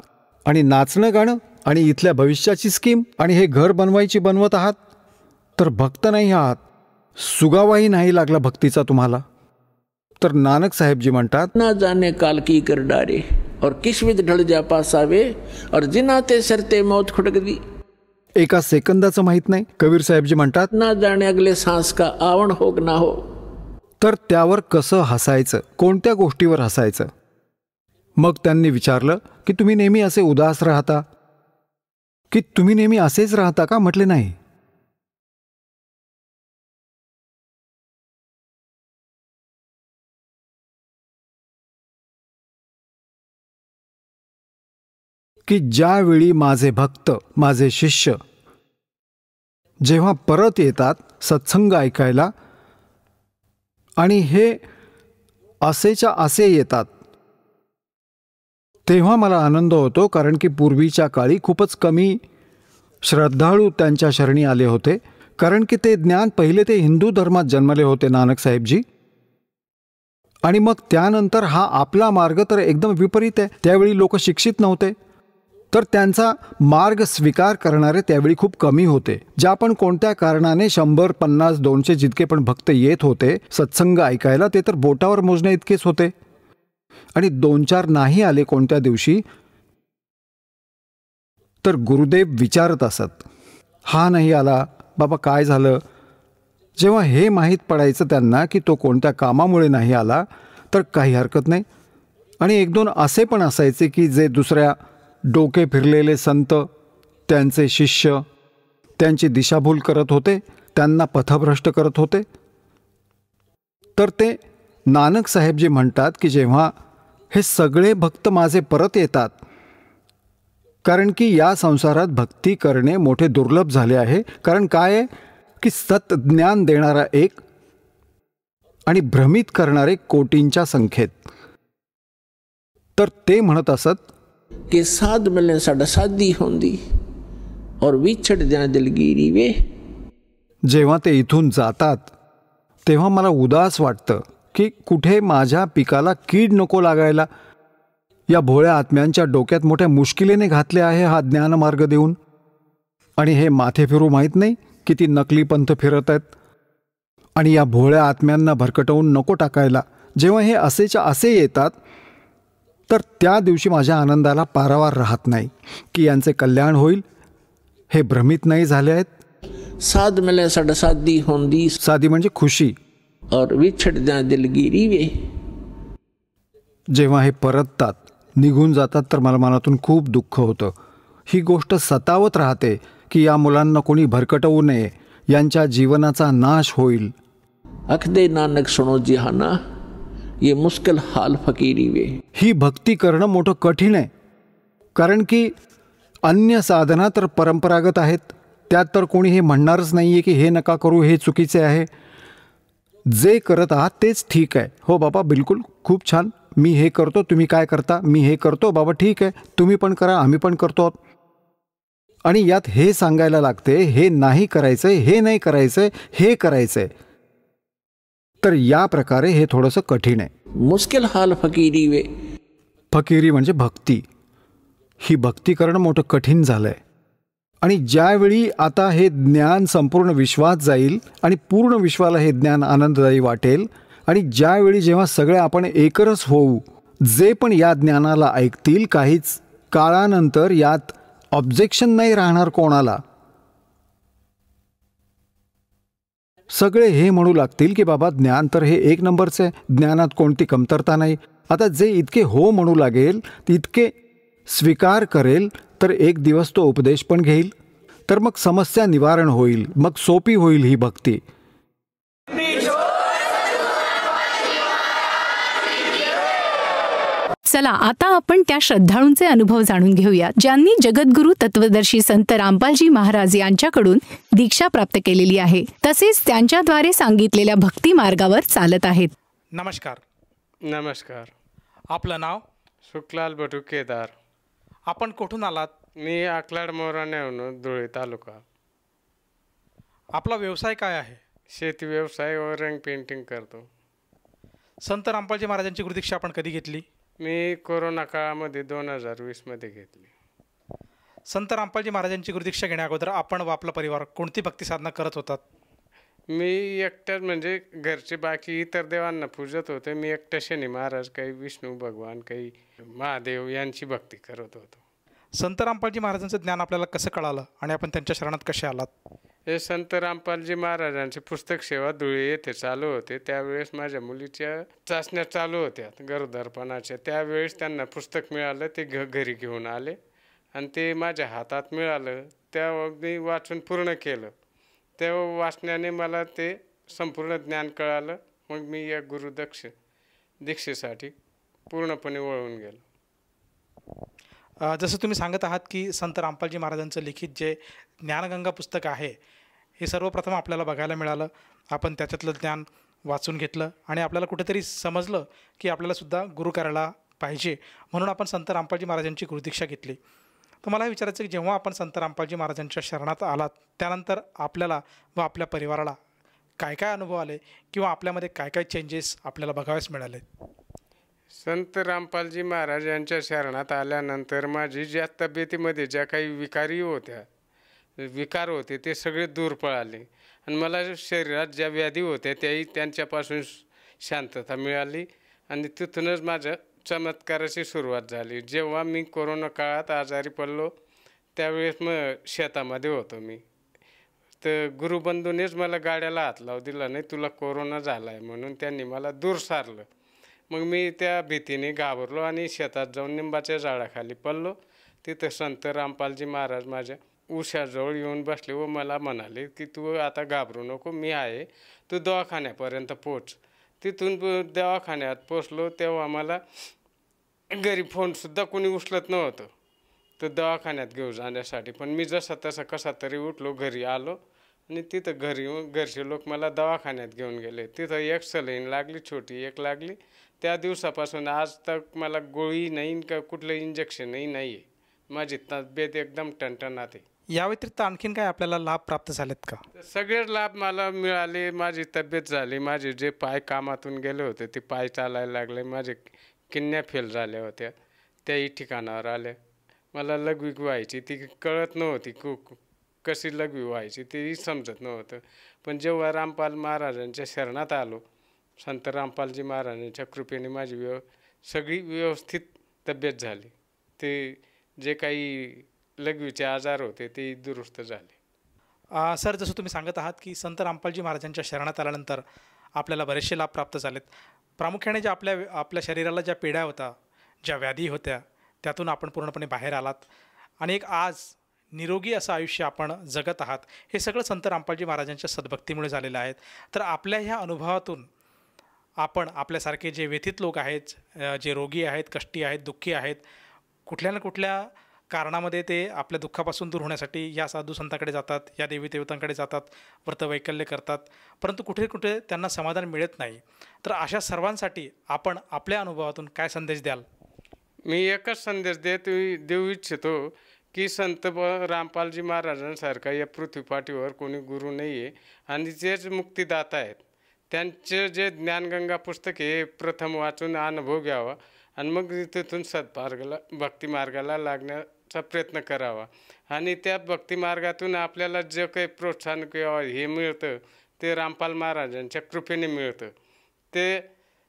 आणि नाचणं गाणं आणि इथल्या भविष्याची स्कीम आणि हे घर बनवत आहात, तर भक्त नाही आहात, सुगावाही नाही लागला भक्तीचा तुम्हाला. तर नानक साहेबजी म्हणतात, ना जाने काल की कर डारे और किस विध ढल जा पासावे और जिन्हां ते सिर ते मौत खुड़कदी. एका सेकंदाचं माहीत नाही. कबीर साहेबजी म्हणतात, ना जाने अगले सांस का आवण हो ना हो. तर त्यावर कसं हसायचं, कोणत्या गोष्टीवर हसायचं. मग त्यांनी विचारलं की तुम्ही नेहमी असे उदास राहता, की तुम्ही नेहमी असेच राहता का. म्हटले नाही. की ज्यावेळी माझे भक्त, माझे शिष्य जेव्हा परत येतात सत्संग ऐकायला, आणि हे असेच्या असे येतात, तेव्हा मला आनंद होतो. कारण की पूर्वीच्या काळी खूपच कमी श्रद्धाळू त्यांच्या शरणी आले होते, कारण की ते ज्ञान पहिले ते हिंदू धर्मात जन्मले होते नानक साहेबजी, आणि मग त्यानंतर हा आपला मार्ग तर एकदम विपरीत आहे. त्यावेळी लोक शिक्षित नव्हते, तर त्यांचा मार्ग स्वीकार करणारे त्यावेळी खूप कमी होते. ज्या पण कोणत्या कारणाने 100, 50, 200 जितके पण भक्त येत होते सत्संग ऐकायला, ते तर बोटावर मोजणे इतकेच होते. आणि 2-4 नाही आले कोणत्या दिवशी, तर गुरुदेव विचारत असत, हा नाही आला बाबा, काय झालं. जेव्हा हे माहीत पडायचं त्यांना की तो कोणत्या कामामुळे नाही आला, तर काही हरकत नाही. आणि 1-2 असे पण असायचे की जे दुसऱ्या डोके फिरलेले संत, त्यांचे शिष्य त्यांची दिशाभूल करत होते, त्यांना पथभ्रष्ट करत होते. तर ते नानक साहेबजी म्हणतात की जेव्हा हे सगळे भक्त माझे परत येतात, कारण की या संसारात भक्ती करणे मोठे दुर्लभ झाले आहे. कारण काय आहे की सतज्ञान देणारा एक आणि भ्रमित करणारे कोटींच्या संख्येत. तर ते म्हणत असत कि साध मिलने साडा साधी होंदी और विछड़ जाने दिलगिरी वे. जेव्हा ते इथून जातात तेव्हा मला उदास वाटतं की कुठे माझ्या पिकाला कीड नको लागायला. या भोळ्या आत्म्यांच्या डोक्यात मोठ्या मुश्किलीने घातले आहे हा ज्ञानमार्ग देऊन, आणि हे माथे फिरू माहीत नाही किती नकली पंथ फिरत आहेत. आणि या भोळ्या आत्म्यांना भरकटवून नको टाकायला. जेव्हा हे असेच्या असे येतात, तर त्या दिवशी माझ्या आनंदाला पारावार राहत नाही की यांचे कल्याण होईल, हे भ्रमित नाही झाले आहेत? साध मिले सड साधी होंदी साधी म्हणजे खुशी. और विछड़ जाए दिलगिरी वे. जेव्हा हे परततात, निघून जातात, तर मला मनातून खूप दुःख होतं. ही गोष्ट सतावत राहते की या मुलांना कोणी भरकटवू नये, यांच्या जीवनाचा नाश होईल. अखदे नानक सुनो जिहाना, ये मुश्किल हाल फकीरी वे. ही भक्ती करणं मोठं कठीण आहे. कारण की अन्य साधना तर परंपरागत आहेत, त्यात तर कोणी हे म्हणणारच नाही आहे की हे नका करू, हे चुकीचे आहे. जे करत आहात तेच ठीक आहे. हो बाबा, बिलकुल खूप छान, मी हे करतो, तुम्ही काय करता? मी हे करतो, बाबा ठीक आहे, तुम्ही पण करा, आम्ही पण करतो. आणि यात हे सांगायला लागते, हे नाही करायचंय, हे नाही करायचंय, हे करायचंय. तर या प्रकारे हे थोडंसं कठीण आहे. मुश्किल हाल फकीरी वे. फकीरी म्हणजे भक्ती. ही भक्ती करणं मोठं कठीण झालंय. आणि ज्यावेळी आता हे ज्ञान संपूर्ण विश्वात जाईल आणि पूर्ण विश्वाला हे ज्ञान आनंददायी वाटेल, आणि ज्यावेळी जेव्हा सगळे आपण एकरस होऊ, जे पण या ज्ञानाला ऐकतील, काहीच काळानंतर यात ऑब्जेक्शन नाही राहणार कोणाला. सगळे हे म्हणू लागतील की बाबा ज्ञान तर हे एक नंबरचं आहे, ज्ञानात कोणती कमतरता नाही. आता जे इतके हो म्हणू लागेल, तितके स्वीकार करेल, तर एक दिवस तो उपदेश पण घेईल. तर मग समस्या निवारण होईल, मग सोपी होईल ही भक्ती. चला आता आपण त्या श्रद्धाळूंचे अनुभव जाणून घेऊया, ज्यांनी जगद्गुरू तत्वदर्शी संत रामपालजी महाराज यांच्याकडून दीक्षा प्राप्त केलेली आहे, तसेच त्यांच्याद्वारे सांगितलेल्या भक्ती मार्गावर चालत आहेत. नमस्कार. नमस्कार. आपलं नाव? सुखलाल बटू केदार. आपण कुठून आलात? मी आकलाड मोराण्याहून, धुळे तालुका. आपला व्यवसाय काय आहे? शेती व्यवसाय व रंग पेंटिंग करतो. संत रामपालजी महाराजांची गुरुदीक्षा आपण कधी घेतली? मी कोरोना काळामध्ये 2020मध्ये घेतली. संत रामपालजी महाराजांची गुरुदीक्षा घेण्या अगोदर आपण व आपला परिवार कोणती भक्ती साधना करत होतात? मी एकट्याच म्हणजे घरचे बाकी इतर देवांना पूजत होते. मी एकट्या शनी महाराज, काही विष्णू भगवान, काही महादेव यांची भक्ती करत होतो. संत रामपालजी महाराजांचं ज्ञान आपल्याला कसं कळालं आणि आपण त्यांच्या शरणात कसे आलात? हे संत रामपालजी महाराजांचे पुस्तक सेवा धुळे येथे चालू होते. त्यावेळेस माझ्या मुलीच्या चाचण्या चालू होत्या गरोदरपणाच्या. त्यावेळेस त्यांना पुस्तक मिळालं, ते घरी घेऊन आले आणि ते माझ्या हातात मिळालं. तेव्हा मी वाचून पूर्ण केलं. तेव्हा वाचण्याने मला ते संपूर्ण ज्ञान कळालं. मग मी या दीक्षेसाठी पूर्णपणे वळून गेलो. जसं तुम्ही सांगत आहात की संत रामपालजी महाराजांचं लिखित जे ज्ञानगंगा पुस्तक आहे, हे सर्वप्रथम आपल्याला बघायला मिळालं. आपण त्याच्यातलं ज्ञान वाचून घेतलं आणि आपल्याला कुठेतरी समजलं की आपल्यालासुद्धा गुरु करायला पाहिजे, म्हणून आपण संत रामपालजी महाराजांची गुरुदीक्षा घेतली. तर मला हे विचारायचं की जेव्हा आपण संत रामपालजी महाराजांच्या शरणात आलात, त्यानंतर आपल्याला व आपल्या परिवाराला काय काय अनुभव आले किंवा आपल्यामध्ये काय काय चेंजेस आपल्याला बघावेच मिळाले? संत रामपालजी महाराज यांच्या शरणात आल्यानंतर माझी ज्या तब्येतीमध्ये ज्या काही विकार होते ते सगळे दूर पळाले आणि मला शरीरात ज्या व्याधी होत्या त्याही त्यांच्यापासून शांतता मिळाली आणि तिथूनच माझ्या चमत्काराची सुरुवात झाली. जेव्हा मी कोरोना काळात आजारी पडलो त्यावेळेस मग शेतामध्ये होतो मी, तर गुरुबंधूनेच मला गाड्याला हात लावू दिला नाही, तुला कोरोना झाला आहे म्हणून. त्यांनी मला दूर सारलं. मग मी त्या भीतीने घाबरलो आणि शेतात जाऊन निंबाच्या झाडाखाली पडलो. तिथं संत रामपालजी महाराज माझ्या उशाजवळ येऊन बसले व मला म्हणाले की तू आता घाबरू नको, मी आहे, तू दवाखान्यापर्यंत पोच. तिथून दवाखान्यात पोचलो तेव्हा मला घरी फोनसुद्धा कोणी उचलत नव्हतं तर दवाखान्यात घेऊन जाण्यासाठी. पण मी जसा तसा कसा तरी उठलो, घरी आलो आणि तिथं घरचे लोक मला दवाखान्यात घेऊन गेले. तिथं एक सलाईन लागली, छोटी एक लागली. त्या दिवसापासून आज तक मला गोळी नाही का कुठलं इंजेक्शनही नाही आहे. माझी तब्येत एकदम टणटणात आहे. या व्यतिरिक्त आणखीन काय आपल्याला लाभ प्राप्त झालेत का? सगळेच लाभ मला मिळाले. माझी तब्येत झाली, माझे जे पाय कामातून गेले होते ते पाय चालायला लागले. माझे किडन्या फेल झाल्या होत्या, त्याही ठिकाणावर आल्या. मला लघवी व्हायची ती कळत नव्हती, कशी लघवी व्हायची तेही समजत नव्हतं. पण जेव्हा रामपाल महाराजांच्या शरणात आलो, संत रामपालजी महाराजांच्या कृपेने माझी सगळी व्यवस्थित तब्येत झाली. ते जे काही लघवीचे आजार होते ते दुरुस्त झाले. सर, जसं तुम्ही सांगत आहात की संत रामपालजी महाराजांच्या शरणात आल्यानंतर आपल्याला बरेचसे लाभ प्राप्त झालेत. प्रामुख्याने ज्या आपल्या शरीराला ज्या पीडा होत्या, ज्या व्याधी होत्या, त्यातून आपण पूर्णपणे बाहेर आलात आणि एक आज निरोगी असं आयुष्य आपण जगत आहात. हे सगळं संत रामपालजी महाराजांच्या सद्भक्तीमुळे झालेलं आहे. तर आपल्या ह्या अनुभवातून आपण आपल्यासारखे जे व्यथित लोक आहेत, जे रोगी आहेत, कष्टी आहेत, दुःखी आहेत, कुठल्या ना कुठल्या कारणामध्ये ते आपल्या दुःखापासून दूर होण्यासाठी या साधू संतांकडे जातात, या देवी देवतांकडे जातात, व्रतवैकल्य करतात, परंतु कुठे कुठे त्यांना समाधान मिळत नाही. तर अशा सर्वांसाठी आपण आपल्या अनुभवातून काय संदेश द्याल? मी एकच संदेश देऊ इच्छितो की संत रामपालजी महाराजांसारखा या पृथ्वीपाठीवर कोणी गुरु नाही आहे आणि तेच मुक्तिदाता आहेत. त्यांचे जे ज्ञानगंगा पुस्तक हे प्रथम वाचून अनुभव घ्यावा आणि मग तिथून सद्मार्गाला भक्तिमार्गाला लागण्याचा प्रयत्न करावा. आणि त्या भक्तिमार्गातून आपल्याला जे काही प्रोत्साहन किंवा हे मिळतं ते रामपाल महाराजांच्या कृपेने मिळतं. ते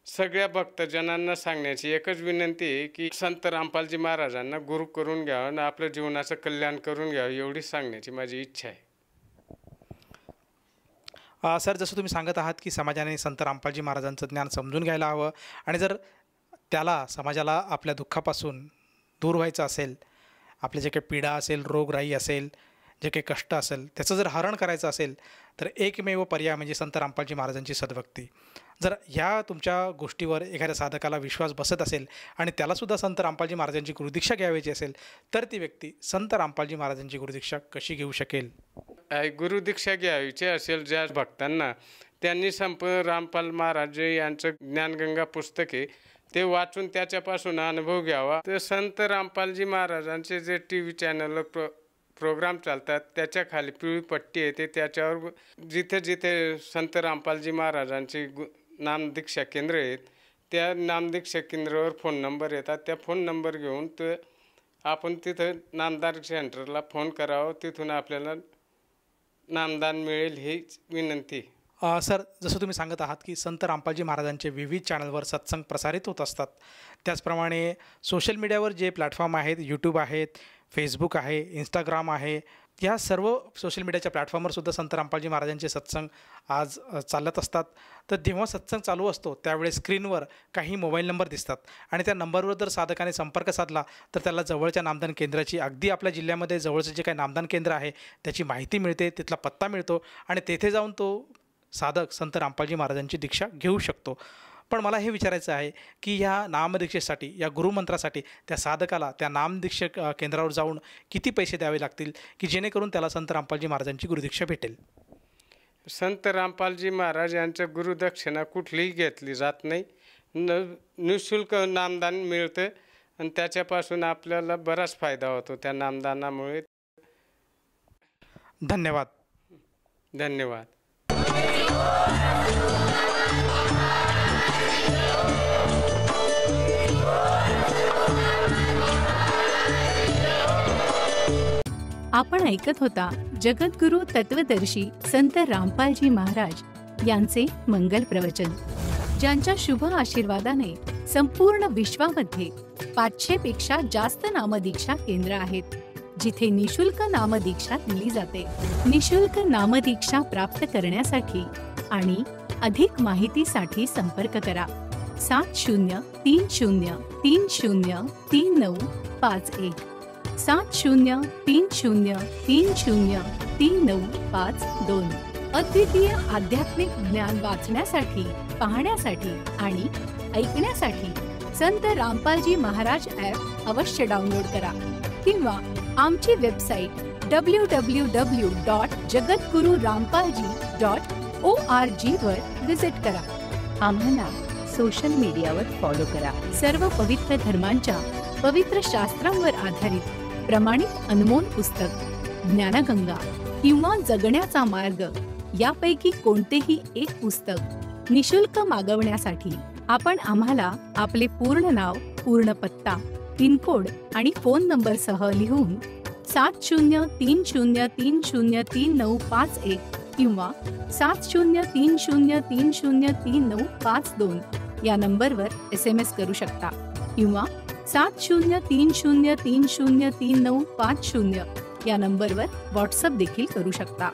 सगळ्या भक्तजनांना सांगण्याची एकच विनंती आहे की संत रामपालजी महाराजांना गुरु करून घ्यावं आणि आपल्या जीवनाचं कल्याण करून घ्यावं, एवढीच सांगण्याची माझी इच्छा आहे. सर, जसं तुम्ही सांगत आहात की समाजाने संत रामपालजी महाराजांचं ज्ञान समजून घ्यायला हवं आणि जर त्याला समाजाला आपल्या दुःखापासून दूर व्हायचं असेल, आपले जे काही पीडा असेल, रोगराई असेल, जे काही कष्ट असेल, त्याचं जर हरण करायचं असेल तर एकमेव पर्याय म्हणजे संत रामपालजी महाराजांची सद्भक्ती. जर ह्या तुमच्या गोष्टीवर एखाद्या साधकाला विश्वास बसत असेल आणि त्यालासुद्धा संत रामपालजी महाराजांची गुरुदीक्षा घ्यायची असेल तर ती व्यक्ती संत रामपालजी महाराजांची गुरुदीक्षा कशी घेऊ शकेल? गुरुदीक्षा घ्यायची असेल ज्या भक्तांना, त्यांनी रामपाल महाराज यांचं ज्ञानगंगा पुस्तक आहे ते वाचून त्याच्यापासून अनुभव घ्यावा. तर संत रामपालजी महाराजांचे जे TV चॅनलवर प्रोग्राम चालतात त्याच्या खाली पिवळी पट्टी येते, त्याच्यावर जिथे जिथे संत रामपालजी महाराजांची नामदीक्षा केंद्र आहेत त्या नामदीक्षा केंद्रावर फोन नंबर येतात. त्या फोन नंबर घेऊन ते आपण तिथं नामदान सेंटरला फोन करावं, तिथून आपल्याला नामदान मिळेल हीच विनंती. सर, जसं तुम्ही सांगत आहात की संत रामपालजी महाराजांचे विविध चॅनलवर सत्संग प्रसारित होत असतात, त्याचप्रमाणे सोशल मीडियावर जे प्लॅटफॉर्म आहेत, यूट्यूब आहेत, फेसबुक आहे, इंस्टाग्राम आहे, या सर्व सोशल मीडियाच्या प्लॅटफॉर्मवर सुद्धा संत रामपालजी महाराजांचे सत्संग आज चालत असतात. तर जेव्हा सत्संग चालू असतो त्यावेळेस स्क्रीनवर काही मोबाईल नंबर दिसतात आणि त्या नंबरवर जर साधकाने संपर्क साधला तर त्याला जवळच्या नामदान केंद्राची, अगदी आपल्या जिल्ह्यामध्ये जवळचं जे काही नामदान केंद्र आहे त्याची माहिती मिळते, तिथला पत्ता मिळतो आणि तेथे जाऊन तो साधक संत रामपालजी महाराजांची दीक्षा घेऊ शकतो. पण मला हे विचारायचं आहे की ह्या नामदीक्षेसाठी, या गुरुमंत्रासाठी त्या साधकाला त्या नामदीक्षा केंद्रावर जाऊन किती पैसे द्यावे लागतील की जेणेकरून त्याला संत रामपालजी महाराजांची गुरुदीक्षा भेटेल? संत रामपालजी महाराज यांचं गुरुदक्षिणा कुठलीही घेतली जात नाही. निःशुल्क नामदान मिळतं आणि त्याच्यापासून आपल्याला बराच फायदा होतो त्या नामदानामुळे. धन्यवाद. धन्यवाद. आपण ऐकत होता जगद्गुरु तत्वदर्शी संत रामपालजी महाराज यांचे मंगल प्रवचन, ज्यांच्या शुभ आशीर्वादाने संपूर्ण विश्वामध्ये 500 पेक्षा जास्त नामदीक्षा केंद्र आहेत, जिथे निशुल्क नामदीक्षा दिली जाते. निशुल्क नामदीक्षा प्राप्त करण्यासाठी आणि अधिक माहितीसाठी संपर्क करा 7030303951 7030303952. अद्वितीय आध्यात्मिक ज्ञान वाचण्यासाठी, पाहण्यासाठी आणि ऐकण्यासाठी संत रामपालजी महाराज ॲप अवश्य डाउनलोड करा किंवा आमची वेबसाईट www.jagadgururampalji.org वर विजिट करा. आम्हाला सोशल मीडियावर फॉलो करा. सर्व पवित्र धर्मांच्या पवित्र शास्त्रांवर आधारित प्रमाणित अनमोल पुस्तक ज्ञानगंगा किंवा जगण्याचा मार्ग यापैकी कोणतेही एक पुस्तक निशुल्क मागवण्यासाठी आपण आम्हाला आपले पूर्ण नाव, पूर्ण पत्ता, पिनकोड आणि फोन नंबर सह लिहून 7030303951 किंवा 7030303952 या नंबरवर SMS करू शकता किंवा 7030303950 या नंबरवर व्हॉट्सअप देखील करू शकता.